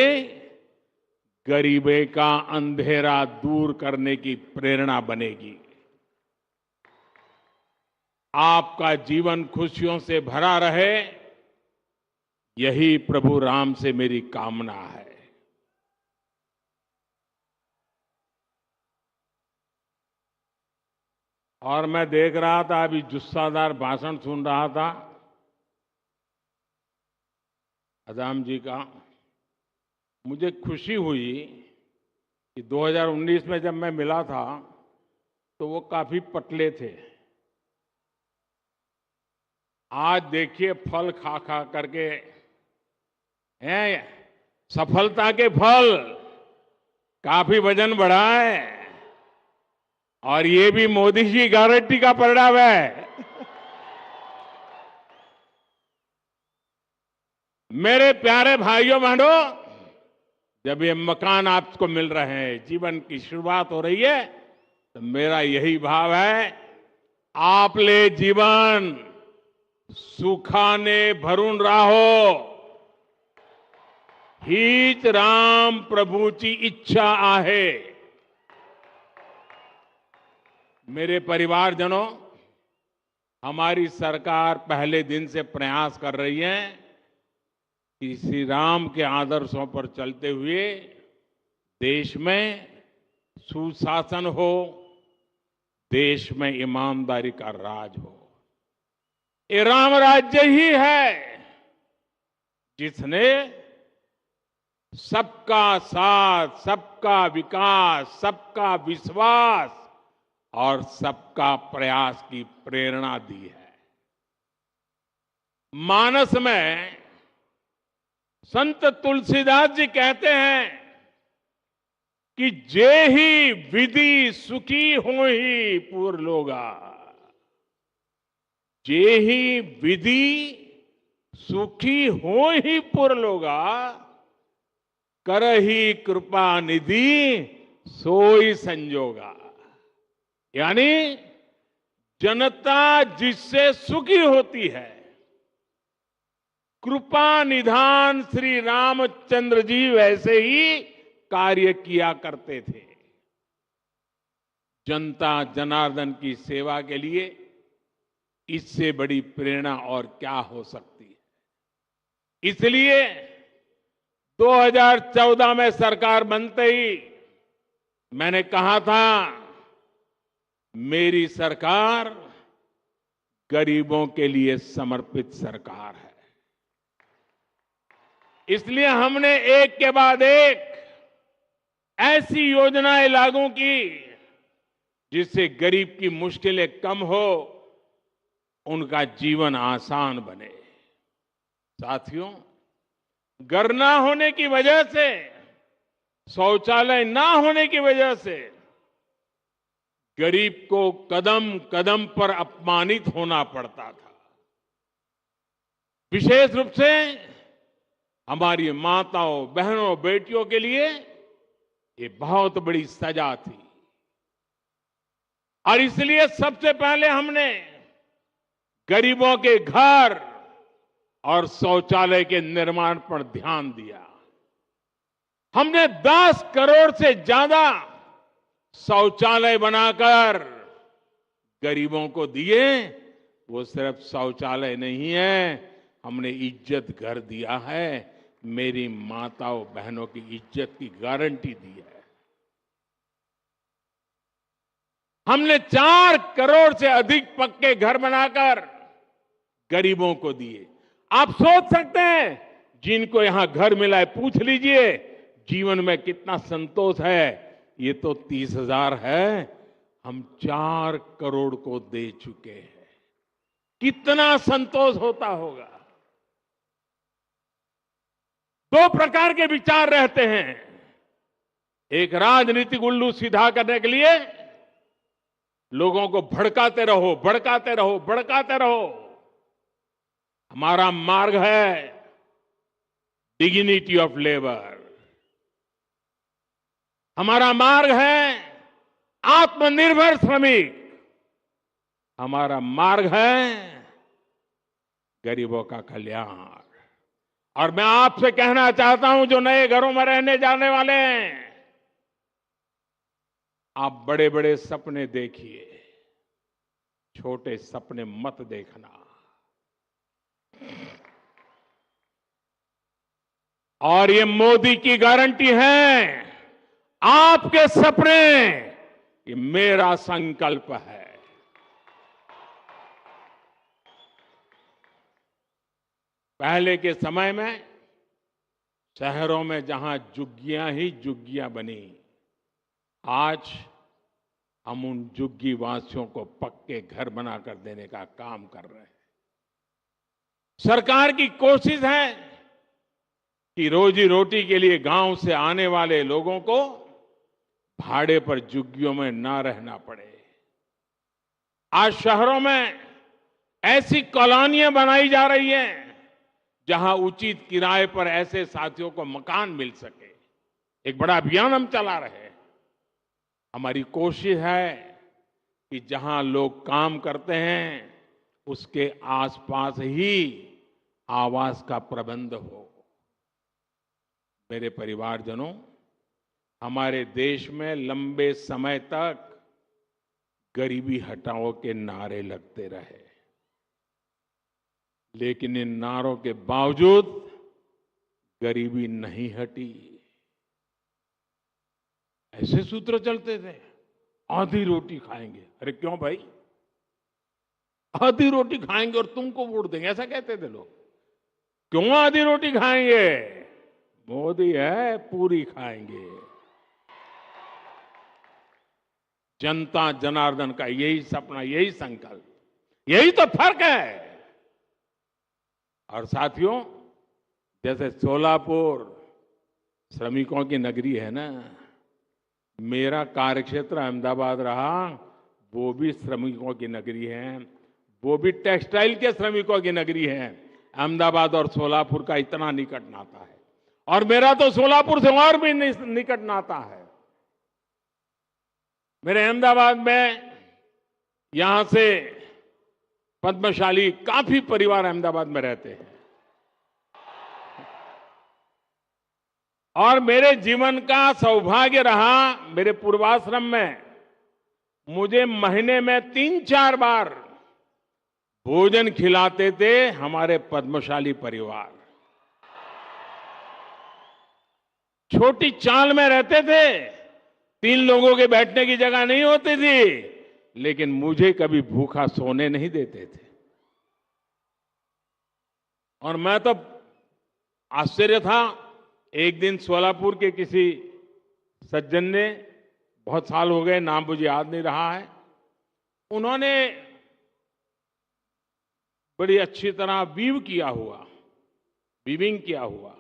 गरीबी का अंधेरा दूर करने की प्रेरणा बनेगी। आपका जीवन खुशियों से भरा रहे, यही प्रभु राम से मेरी कामना है। और मैं देख रहा था, अभी जुस्सादार भाषण सुन रहा था अदाम जी का। मुझे खुशी हुई कि 2019 में जब मैं मिला था तो वो काफी पतले थे। आज देखिए फल खा खा करके हैं, सफलता के फल, काफी वजन बढ़ा है। और ये भी मोदी जी गारंटी का परिणाम है। मेरे प्यारे भाइयों बहनों, जब ये मकान आपको मिल रहे हैं, जीवन की शुरुआत हो रही है, तो मेरा यही भाव है, आपले जीवन सुखाने भरून राहो, हीच राम प्रभूची इच्छा आहे। मेरे परिवारजनों, हमारी सरकार पहले दिन से प्रयास कर रही है कि श्री राम के आदर्शों पर चलते हुए देश में सुशासन हो, देश में ईमानदारी का राज हो। ये राम राज्य ही है जिसने सबका साथ, सबका विकास, सबका विश्वास और सबका प्रयास की प्रेरणा दी है। मानस में संत तुलसीदास जी कहते हैं कि जे ही विधि सुखी हो ही पूर लोगा, जे ही विधि सुखी हो ही पुर लोगा, करही कृपा निधि सोई संजोगा। यानी जनता जिससे सुखी होती है, कृपा निधान श्री रामचंद्र जी वैसे ही कार्य किया करते थे। जनता जनार्दन की सेवा के लिए इससे बड़ी प्रेरणा और क्या हो सकती है। इसलिए 2014 में सरकार बनते ही मैंने कहा था, मेरी सरकार गरीबों के लिए समर्पित सरकार है। इसलिए हमने एक के बाद एक ऐसी योजनाएं लागू की जिससे गरीब की मुश्किलें कम हो, उनका जीवन आसान बने। साथियों, घर ना होने की वजह से, शौचालय ना होने की वजह से गरीब को कदम कदम पर अपमानित होना पड़ता था। विशेष रूप से हमारी माताओं, बहनों, बेटियों के लिए ये बहुत बड़ी सजा थी। और इसलिए सबसे पहले हमने गरीबों के घर और शौचालय के निर्माण पर ध्यान दिया। हमने 10 करोड़ से ज्यादा शौचालय बनाकर गरीबों को दिए। वो सिर्फ शौचालय नहीं है, हमने इज्जत घर दिया है, मेरी माताओं बहनों की इज्जत की गारंटी दी है। हमने 4 करोड़ से अधिक पक्के घर बनाकर गरीबों को दिए। आप सोच सकते हैं, जिनको यहां घर मिला है, पूछ लीजिए जीवन में कितना संतोष है। ये तो 30,000 है, हम 4 करोड़ को दे चुके हैं। कितना संतोष होता होगा। 2 प्रकार के विचार रहते हैं। एक राजनीतिक उल्लू सीधा करने के लिए, लोगों को भड़काते रहो, भड़काते रहो, भड़काते रहो। हमारा मार्ग है डिग्निटी ऑफ लेबर। हमारा मार्ग है आत्मनिर्भर श्रमिक। हमारा मार्ग है गरीबों का कल्याण। और मैं आपसे कहना चाहता हूं, जो नए घरों में रहने जाने वाले हैं, आप बड़े बड़े सपने देखिए, छोटे सपने मत देखना। और ये मोदी की गारंटी है, आपके सपने, ये मेरा संकल्प है। पहले के समय में शहरों में जहां झुग्गियां ही झुग्गियां बनी, आज हम उन झुग्गी वासियों को पक्के घर बनाकर देने का काम कर रहे हैं। सरकार की कोशिश है कि रोजी रोटी के लिए गांव से आने वाले लोगों को भाड़े पर झुग्गियों में ना रहना पड़े। आज शहरों में ऐसी कॉलोनियां बनाई जा रही हैं जहां उचित किराए पर ऐसे साथियों को मकान मिल सके। एक बड़ा अभियान हम चला रहे हैं। हमारी कोशिश है कि जहां लोग काम करते हैं उसके आसपास ही आवास का प्रबंध हो। मेरे परिवारजनों, हमारे देश में लंबे समय तक गरीबी हटाओ के नारे लगते रहे, लेकिन इन नारों के बावजूद गरीबी नहीं हटी। ऐसे सूत्र चलते थे, आधी रोटी खाएंगे। अरे क्यों भाई, आधी रोटी खाएंगे और तुमको वोट देंगे, ऐसा कहते थे लोग। क्यों आधी रोटी खाएंगे, मोदी है पूरी खाएंगे। जनता जनार्दन का यही सपना, यही संकल्प, यही तो फर्क है। और साथियों, जैसे सोलापुर श्रमिकों की नगरी है ना, मेरा कार्यक्षेत्र अहमदाबाद रहा, वो भी श्रमिकों की नगरी है, वो भी टेक्सटाइल के श्रमिकों की नगरी है। अहमदाबाद और सोलापुर का इतना निकट नाता है, और मेरा तो सोलापुर से और भी निकट नाता है। मेरे अहमदाबाद में यहां से पद्मशाली काफी परिवार अहमदाबाद में रहते हैं। और मेरे जीवन का सौभाग्य रहा, मेरे पूर्वाश्रम में मुझे महीने में 3-4 बार भोजन खिलाते थे हमारे पद्मशाली परिवार। छोटी चाल में रहते थे, 3 लोगों के बैठने की जगह नहीं होती थी, लेकिन मुझे कभी भूखा सोने नहीं देते थे। और मैं तो आश्चर्य था। एक दिन सोलापुर के किसी सज्जन ने, बहुत साल हो गए, नाम मुझे याद नहीं रहा है, उन्होंने बड़ी अच्छी तरह वीविंग किया हुआ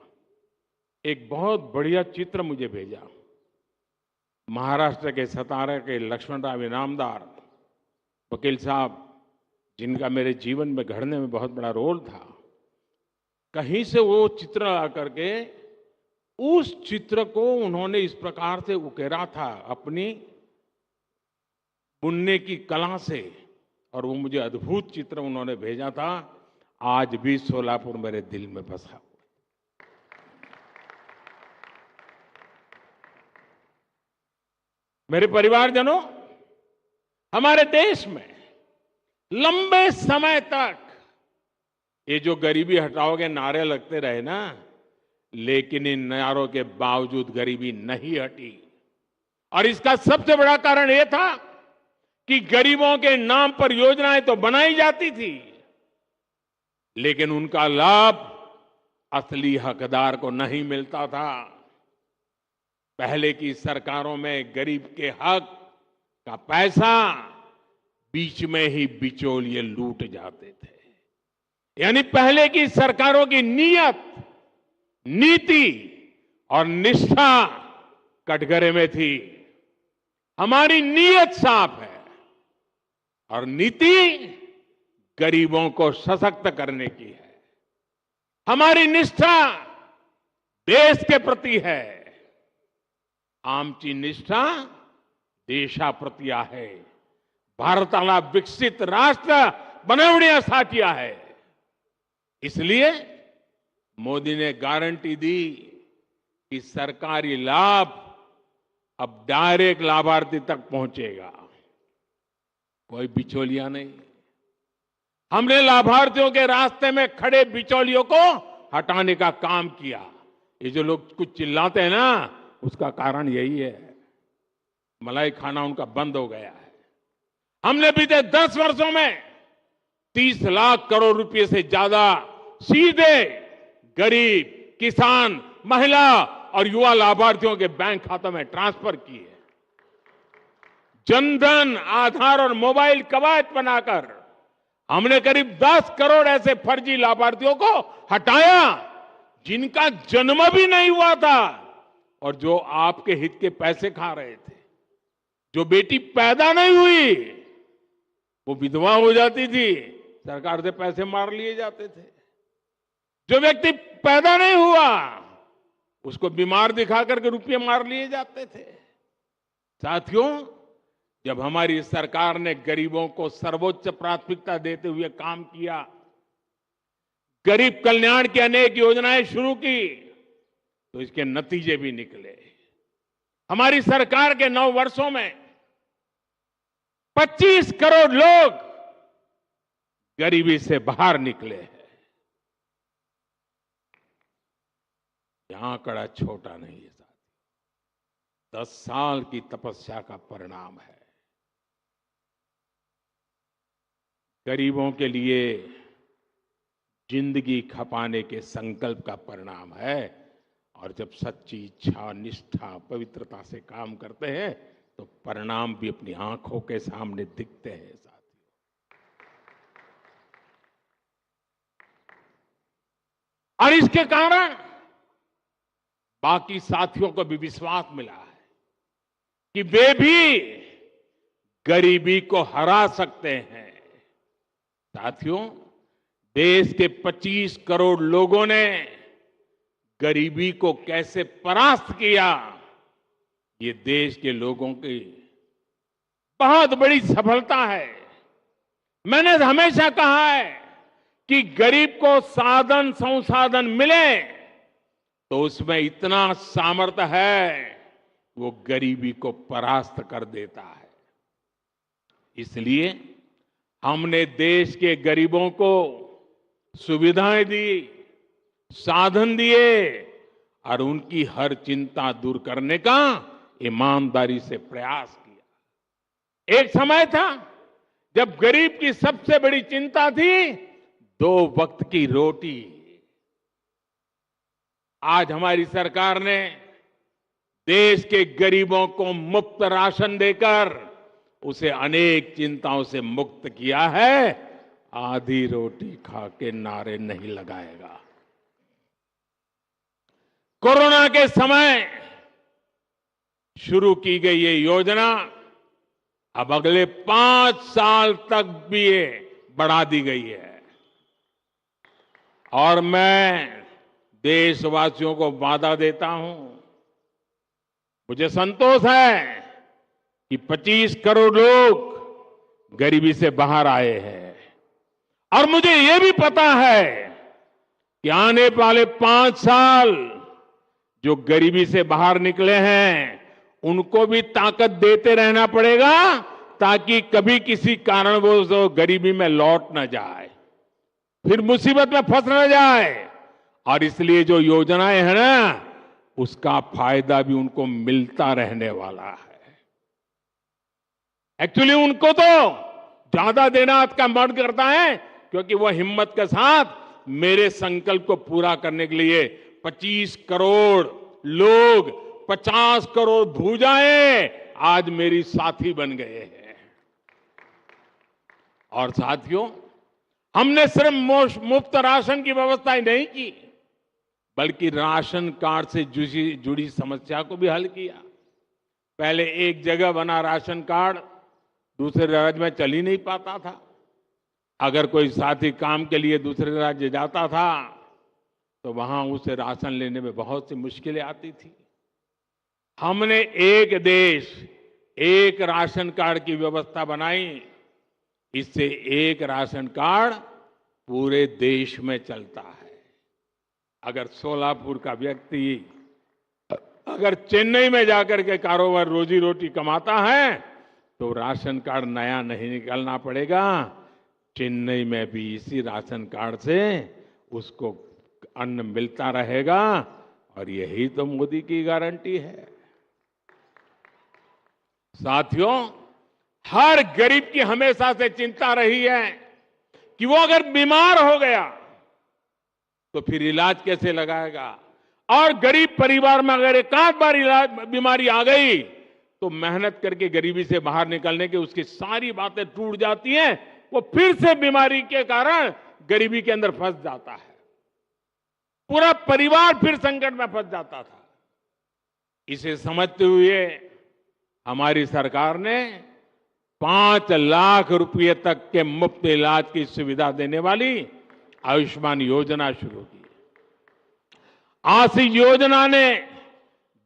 एक बहुत बढ़िया चित्र मुझे भेजा। महाराष्ट्र के सतारा के लक्ष्मणराव इनामदार वकील साहब, जिनका मेरे जीवन में घड़ने में बहुत बड़ा रोल था, कहीं से वो चित्र ला करके उस चित्र को उन्होंने इस प्रकार से उकेरा था अपनी बुनने की कला से, और वो मुझे अद्भुत चित्र उन्होंने भेजा था। आज भी सोलापुर मेरे दिल में बसा। मेरे परिवारजनों, हमारे देश में लंबे समय तक ये जो गरीबी हटाओगे नारे लगते रहे ना, लेकिन इन नारों के बावजूद गरीबी नहीं हटी। और इसका सबसे बड़ा कारण यह था कि गरीबों के नाम पर योजनाएं तो बनाई जाती थी, लेकिन उनका लाभ असली हकदार को नहीं मिलता था। पहले की सरकारों में गरीब के हक का पैसा बीच में ही बिचौलिए लूट जाते थे। यानी पहले की सरकारों की नीयत, नीति और निष्ठा कटघरे में थी। हमारी नीयत साफ है, और नीति गरीबों को सशक्त करने की है। हमारी निष्ठा देश के प्रति है। आमची निष्ठा देशाप्रती आहे। भारताला विकसित राष्ट्र बनवण्यासाठी आहे। इसलिए मोदी ने गारंटी दी कि सरकारी लाभ अब डायरेक्ट लाभार्थी तक पहुंचेगा, कोई बिचौलिया नहीं। हमने लाभार्थियों के रास्ते में खड़े बिचौलियों को हटाने का काम किया। ये जो लोग कुछ चिल्लाते हैं ना, उसका कारण यही है, मलाई खाना उनका बंद हो गया है। हमने बीते 10 वर्षों में 30 लाख करोड़ रुपए से ज्यादा सीधे गरीब, किसान, महिला और युवा लाभार्थियों के बैंक खातों में ट्रांसफर किए। जनधन, आधार और मोबाइल कवच बनाकर हमने करीब 10 करोड़ ऐसे फर्जी लाभार्थियों को हटाया जिनका जन्म भी नहीं हुआ था और जो आपके हित के पैसे खा रहे थे। जो बेटी पैदा नहीं हुई वो विधवा हो जाती थी, सरकार से पैसे मार लिए जाते थे। जो व्यक्ति पैदा नहीं हुआ उसको बीमार दिखा करके रुपये मार लिए जाते थे। साथियों, जब हमारी सरकार ने गरीबों को सर्वोच्च प्राथमिकता देते हुए काम किया, गरीब कल्याण की अनेक योजनाएं शुरू की, तो इसके नतीजे भी निकले। हमारी सरकार के 9 वर्षों में 25 करोड़ लोग गरीबी से बाहर निकले हैं। यह आंकड़ा छोटा नहीं है साथी, 10 साल की तपस्या का परिणाम है। गरीबों के लिए जिंदगी खपाने के संकल्प का परिणाम है। और जब सच्ची इच्छा, निष्ठा, पवित्रता से काम करते हैं तो परिणाम भी अपनी आंखों के सामने दिखते हैं साथियों। और इसके कारण बाकी साथियों को भी विश्वास मिला है कि वे भी गरीबी को हरा सकते हैं। साथियों, देश के 25 करोड़ लोगों ने गरीबी को कैसे परास्त किया, ये देश के लोगों की बहुत बड़ी सफलता है। मैंने हमेशा कहा है कि गरीब को साधन संसाधन मिले तो उसमें इतना सामर्थ्य है, वो गरीबी को परास्त कर देता है। इसलिए हमने देश के गरीबों को सुविधाएं दी, साधन दिए और उनकी हर चिंता दूर करने का ईमानदारी से प्रयास किया। एक समय था जब गरीब की सबसे बड़ी चिंता थी 2 वक्त की रोटी। आज हमारी सरकार ने देश के गरीबों को मुफ्त राशन देकर उसे अनेक चिंताओं से मुक्त किया है। आधी रोटी खा के नारे नहीं लगाएगा। कोरोना के समय शुरू की गई ये योजना अब अगले 5 साल तक भी ये बढ़ा दी गई है। और मैं देशवासियों को वादा देता हूं, मुझे संतोष है कि 25 करोड़ लोग गरीबी से बाहर आए हैं। और मुझे ये भी पता है कि आने वाले 5 साल जो गरीबी से बाहर निकले हैं उनको भी ताकत देते रहना पड़ेगा ताकि कभी किसी कारणवश वो गरीबी में लौट न जाए, फिर मुसीबत में फंस न जाए। और इसलिए जो योजनाएं हैं ना, उसका फायदा भी उनको मिलता रहने वाला है। एक्चुअली उनको तो ज्यादा देना का मन करता है क्योंकि वो हिम्मत के साथ मेरे संकल्प को पूरा करने के लिए 25 करोड़ लोग, 50 करोड़ भुजाएं आज मेरी साथी बन गए हैं। और साथियों, हमने सिर्फ मुफ्त राशन की व्यवस्था ही नहीं की, बल्कि राशन कार्ड से जुड़ी समस्या को भी हल किया। पहले एक जगह बना राशन कार्ड दूसरे राज्य में चल ही नहीं पाता था। अगर कोई साथी काम के लिए दूसरे राज्य जाता था तो वहां उसे राशन लेने में बहुत सी मुश्किलें आती थी। हमने एक देश एक राशन कार्ड की व्यवस्था बनाई। इससे एक राशन कार्ड पूरे देश में चलता है। अगर सोलापुर का व्यक्ति अगर चेन्नई में जाकर के कारोबार रोजी रोटी कमाता है तो राशन कार्ड नया नहीं निकालना पड़ेगा। चेन्नई में भी इसी राशन कार्ड से उसको अन्न मिलता रहेगा और यही तो मोदी की गारंटी है। साथियों, हर गरीब की हमेशा से चिंता रही है कि वो अगर बीमार हो गया तो फिर इलाज कैसे लगाएगा, और गरीब परिवार में अगर एक आध बार बीमारी आ गई तो मेहनत करके गरीबी से बाहर निकलने की उसकी सारी बातें टूट जाती हैं। वो फिर से बीमारी के कारण गरीबी के अंदर फंस जाता है। पूरा परिवार फिर संकट में फंस जाता था। इसे समझते हुए हमारी सरकार ने 5 लाख रुपए तक के मुफ्त इलाज की सुविधा देने वाली आयुष्मान योजना शुरू की। आज इस योजना ने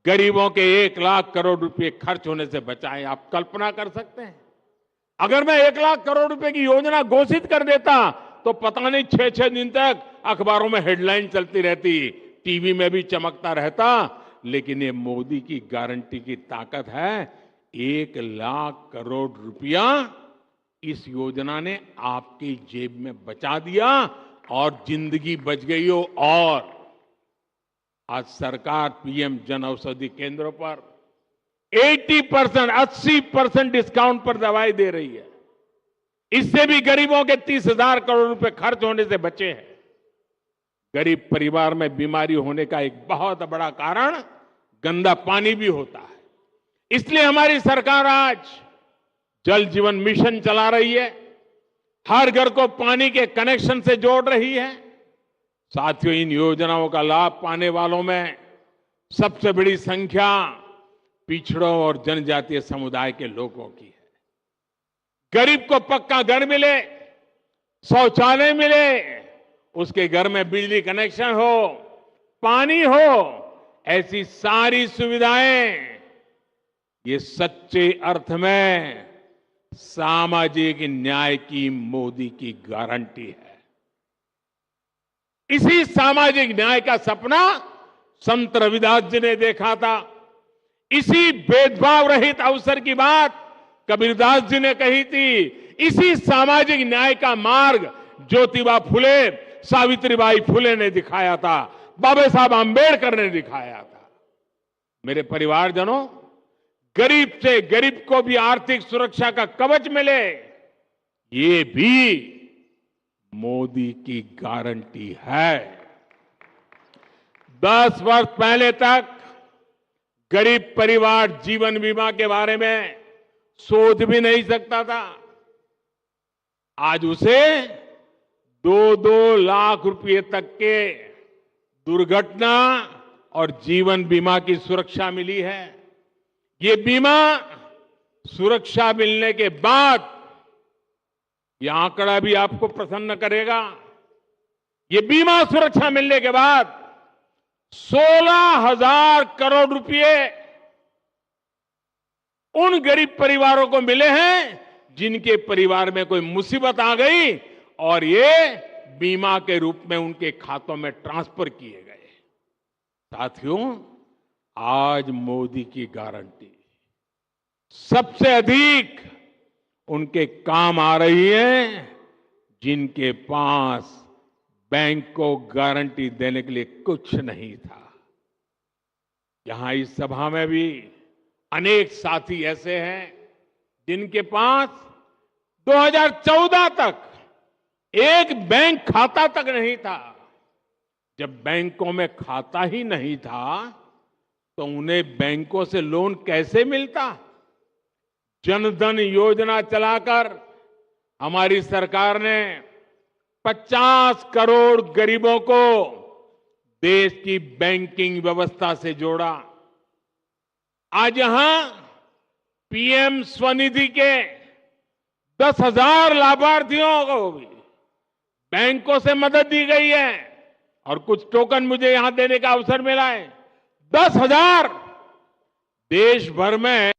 गरीबों के 1 लाख करोड़ रुपए खर्च होने से बचाए। आप कल्पना कर सकते हैं, अगर मैं 1 लाख करोड़ रुपए की योजना घोषित कर देता तो पता नहीं 6-6 दिन तक अखबारों में हेडलाइन चलती रहती, टीवी में भी चमकता रहता। लेकिन ये मोदी की गारंटी की ताकत है। 1 लाख करोड़ रुपया इस योजना ने आपकी जेब में बचा दिया और जिंदगी बच गई हो। और आज सरकार पीएम जन औषधि केंद्रों पर 80% डिस्काउंट पर दवाई दे रही है। इससे भी गरीबों के 30,000 करोड़ रुपए खर्च होने से बचे हैं। गरीब परिवार में बीमारी होने का एक बहुत बड़ा कारण गंदा पानी भी होता है। इसलिए हमारी सरकार आज जल जीवन मिशन चला रही है, हर घर को पानी के कनेक्शन से जोड़ रही है। साथियों, इन योजनाओं का लाभ पाने वालों में सबसे बड़ी संख्या पिछड़ों और जनजातीय समुदाय के लोगों की है। गरीब को पक्का घर मिले, शौचालय मिले, उसके घर में बिजली कनेक्शन हो, पानी हो, ऐसी सारी सुविधाएं ये सच्चे अर्थ में सामाजिक न्याय की मोदी की गारंटी है। इसी सामाजिक न्याय का सपना संत रविदास जी ने देखा था। इसी भेदभाव रहित अवसर की बात कबीरदास जी ने कही थी। इसी सामाजिक न्याय का मार्ग ज्योतिबा फुले, सावित्रीबाई फुले ने दिखाया था, बाबा साहब आंबेडकर ने दिखाया था। मेरे परिवारजनों, गरीब से गरीब को भी आर्थिक सुरक्षा का कवच मिले, ये भी मोदी की गारंटी है। 10 वर्ष पहले तक गरीब परिवार जीवन बीमा के बारे में सोच भी नहीं सकता था। आज उसे 2-2 लाख रुपए तक के दुर्घटना और जीवन बीमा की सुरक्षा मिली है। ये बीमा सुरक्षा मिलने के बाद, ये आंकड़ा भी आपको प्रसन्न करेगा, ये बीमा सुरक्षा मिलने के बाद 16,000 करोड़ रुपए उन गरीब परिवारों को मिले हैं जिनके परिवार में कोई मुसीबत आ गई और ये बीमा के रूप में उनके खातों में ट्रांसफर किए गए। साथियों, आज मोदी की गारंटी सबसे अधिक उनके काम आ रही है जिनके पास बैंक को गारंटी देने के लिए कुछ नहीं था। यहां इस सभा में भी अनेक साथी ऐसे हैं जिनके पास 2014 तक एक बैंक खाता तक नहीं था। जब बैंकों में खाता ही नहीं था तो उन्हें बैंकों से लोन कैसे मिलता? जनधन योजना चलाकर हमारी सरकार ने 50 करोड़ गरीबों को देश की बैंकिंग व्यवस्था से जोड़ा। आज यहां पीएम स्वनिधि के 10,000 लाभार्थियों को भी बैंकों से मदद दी गई है और कुछ टोकन मुझे यहां देने का अवसर मिला है। 10,000 देश भर में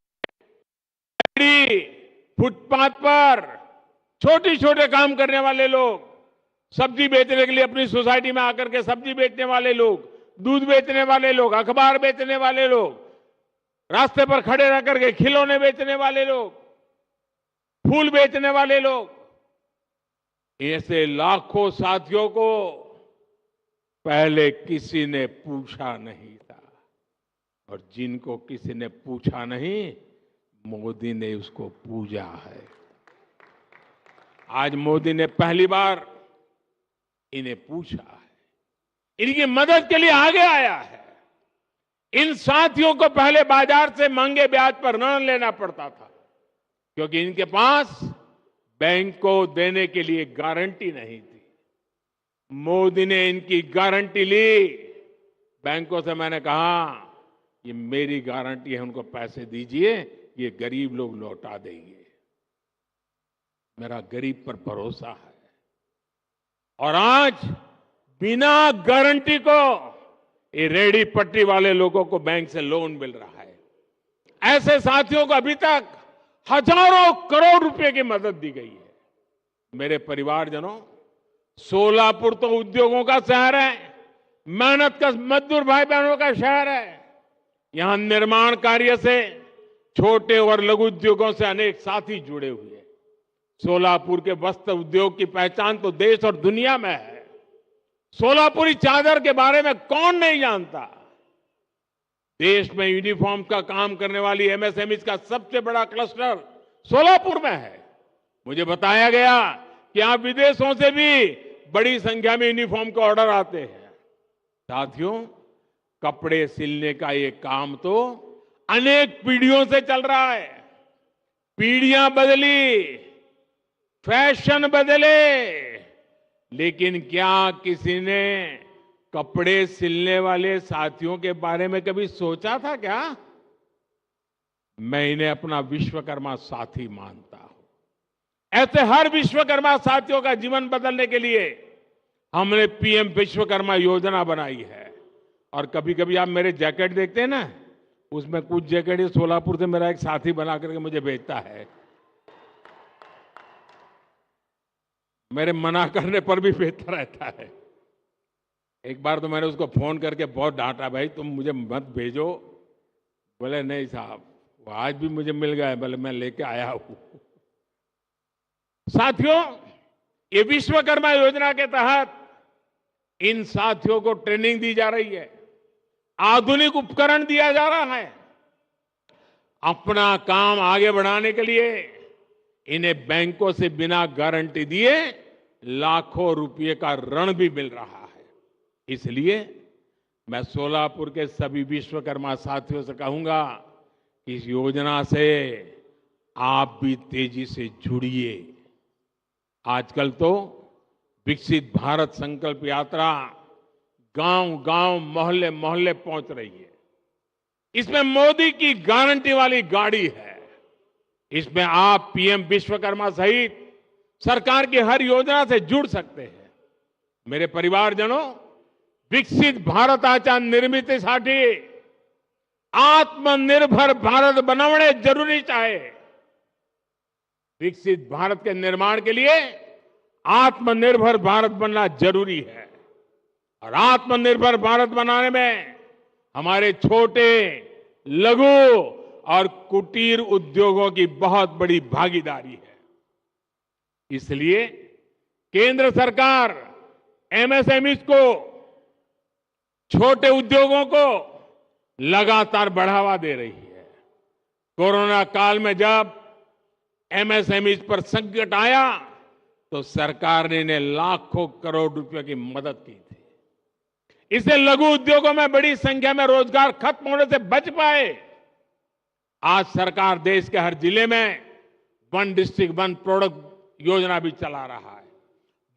फुटपाथ पर छोटे छोटे काम करने वाले लोग, सब्जी बेचने के लिए अपनी सोसाइटी में आकर के सब्जी बेचने वाले लोग, दूध बेचने वाले लोग, अखबार बेचने वाले लोग, रास्ते पर खड़े रह करके खिलौने बेचने वाले लोग, फूल बेचने वाले लोग, ऐसे लाखों साथियों को पहले किसी ने पूछा नहीं था और जिनको किसी ने पूछा नहीं, मोदी ने उसको पूजा है। आज मोदी ने पहली बार इन्हें पूछा है, इनकी मदद के लिए आगे आया है। इन साथियों को पहले बाजार से महंगे ब्याज पर ऋण लेना पड़ता था क्योंकि इनके पास बैंक को देने के लिए गारंटी नहीं थी। मोदी ने इनकी गारंटी ली। बैंकों से मैंने कहा ये मेरी गारंटी है, उनको पैसे दीजिए, ये गरीब लोग लौटा देंगे। मेरा गरीब पर भरोसा है। और आज बिना गारंटी को ये रेहड़ी पटरी वाले लोगों को बैंक से लोन मिल रहा है। ऐसे साथियों को अभी तक हजारों करोड़ रुपए की मदद दी गई है। मेरे परिवारजनों, सोलापुर तो उद्योगों का शहर है, मेहनत का मजदूर भाई बहनों का शहर है। यहां निर्माण कार्य से छोटे और लघु उद्योगों से अनेक साथी जुड़े हुए हैं। सोलापुर के वस्त्र उद्योग की पहचान तो देश और दुनिया में है। सोलापुरी चादर के बारे में कौन नहीं जानता। देश में यूनिफॉर्म का काम करने वाली एमएसएमई का सबसे बड़ा क्लस्टर सोलापुर में है। मुझे बताया गया कि यहां विदेशों से भी बड़ी संख्या में यूनिफॉर्म के ऑर्डर आते हैं। साथियों, कपड़े सिलने का ये काम तो अनेक पीढ़ियों से चल रहा है। पीढ़ियां बदली, फैशन बदले, लेकिन क्या किसी ने कपड़े सिलने वाले साथियों के बारे में कभी सोचा था क्या? मैं इन्हें अपना विश्वकर्मा साथी मानता हूं। ऐसे हर विश्वकर्मा साथियों का जीवन बदलने के लिए हमने पीएम विश्वकर्मा योजना बनाई है। और कभी कभी आप मेरे जैकेट देखते हैं ना, उसमें कुछ जैकेट ये सोलापुर से मेरा एक साथी बना करके मुझे भेजता है। मेरे मना करने पर भी भेजता रहता है। एक बार तो मैंने उसको फोन करके बहुत डांटा, भाई तुम मुझे मत भेजो। बोले नहीं साहब, वो आज भी मुझे मिल गया है, बोले मैं लेके आया हूं। साथियों, ये विश्वकर्मा योजना के तहत इन साथियों को ट्रेनिंग दी जा रही है, आधुनिक उपकरण दिया जा रहा है। अपना काम आगे बढ़ाने के लिए इन्हें बैंकों से बिना गारंटी दिए लाखों रुपए का ऋण भी मिल रहा है। इसलिए मैं सोलापुर के सभी विश्वकर्मा साथियों से कहूंगा कि इस योजना से आप भी तेजी से जुड़िए। आजकल तो विकसित भारत संकल्प यात्रा गांव-गांव, मोहल्ले-मोहल्ले पहुंच रही है। इसमें मोदी की गारंटी वाली गाड़ी है। इसमें आप पीएम विश्वकर्मा सहित सरकार की हर योजना से जुड़ सकते हैं। मेरे परिवारजनों, विकसित भारताच्या निर्मितीसाठी आत्मनिर्भर भारत बनवणे जरूरीच आहे। विकसित भारत के निर्माण के लिए आत्मनिर्भर भारत बनना जरूरी है। और आत्मनिर्भर भारत बनाने में हमारे छोटे, लघु और कुटीर उद्योगों की बहुत बड़ी भागीदारी है। इसलिए केंद्र सरकार एमएसएमई को, छोटे उद्योगों को लगातार बढ़ावा दे रही है। कोरोना काल में जब एमएसएमई पर संकट आया तो सरकार ने इन्हें लाखों करोड़ रुपए की मदद की थी। इससे लघु उद्योगों में बड़ी संख्या में रोजगार खत्म होने से बच पाए। आज सरकार देश के हर जिले में वन डिस्ट्रिक्ट वन प्रोडक्ट योजना भी चला रहा है।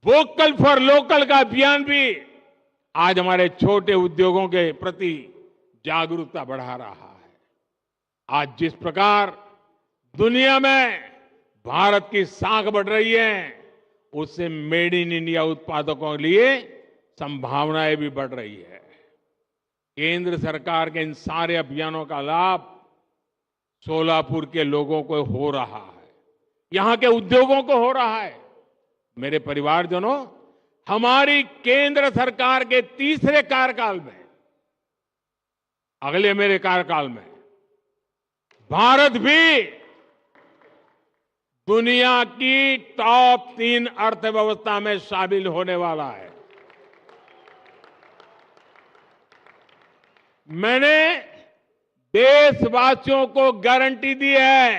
वोकल फॉर लोकल का अभियान भी आज हमारे छोटे उद्योगों के प्रति जागरूकता बढ़ा रहा है। आज जिस प्रकार दुनिया में भारत की साख बढ़ रही है, उससे मेड इन इंडिया उत्पादकों के लिए संभावनाएं भी बढ़ रही है। केंद्र सरकार के इन सारे अभियानों का लाभ सोलापुर के लोगों को हो रहा है, यहां के उद्योगों को हो रहा है। मेरे परिवारजनों, हमारी केंद्र सरकार के तीसरे कार्यकाल में, अगले मेरे कार्यकाल में, भारत भी दुनिया की टॉप 3 अर्थव्यवस्था में शामिल होने वाला है। मैंने देशवासियों को गारंटी दी है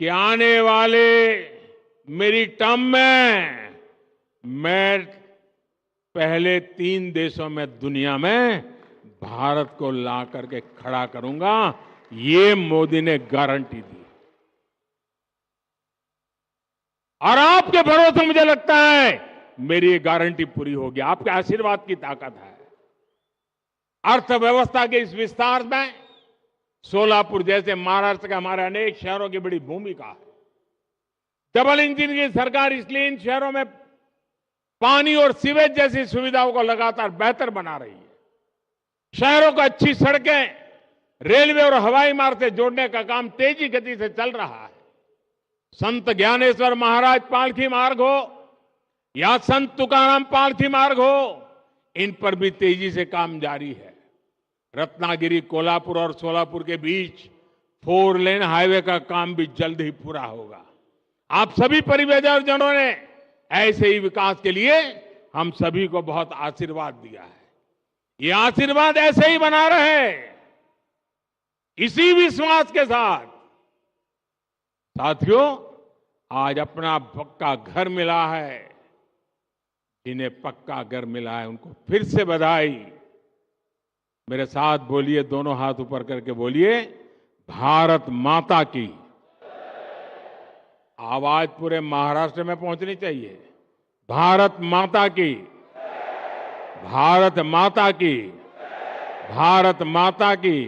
कि आने वाले मेरी टर्म में मैं पहले 3 देशों में दुनिया में भारत को ला करके खड़ा करूंगा। ये मोदी ने गारंटी दी और आपके भरोसे मुझे लगता है मेरी ये गारंटी पूरी होगी। आपके आशीर्वाद की ताकत है। अर्थव्यवस्था के इस विस्तार में सोलापुर जैसे महाराष्ट्र के हमारे अनेक शहरों की बड़ी भूमिका है। डबल इंजन की सरकार इसलिए इन शहरों में पानी और सीवेज जैसी सुविधाओं को लगातार बेहतर बना रही है। शहरों को अच्छी सड़कें, रेलवे और हवाई मार्ग से जोड़ने का काम तेजी गति से चल रहा है। संत ज्ञानेश्वर महाराज पालकी मार्ग हो या संत तुकाराम पालकी मार्ग हो, इन पर भी तेजी से काम जारी है। रत्नागिरी, कोल्हापुर और सोलापुर के बीच 4 लेन हाईवे का काम भी जल्द ही पूरा होगा। आप सभी परिवारजनों ने ऐसे ही विकास के लिए हम सभी को बहुत आशीर्वाद दिया है। ये आशीर्वाद ऐसे ही बना रहे। इसी विश्वास के साथ साथियों, आज अपना पक्का घर मिला है। जिन्हें पक्का घर मिला है उनको फिर से बधाई। मेरे साथ बोलिए, दोनों हाथ ऊपर करके बोलिए, भारत माता की। आवाज पूरे महाराष्ट्र में पहुंचनी चाहिए। भारत माता की, भारत माता की, भारत माता की।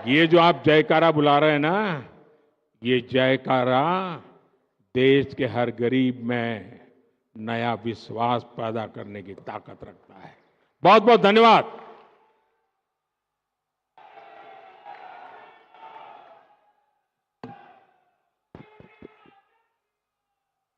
ये जो आप जयकारा बुला रहे हैं ना, ये जयकारा देश के हर गरीब में नया विश्वास पैदा करने की ताकत रखता है। बहुत बहुत धन्यवाद।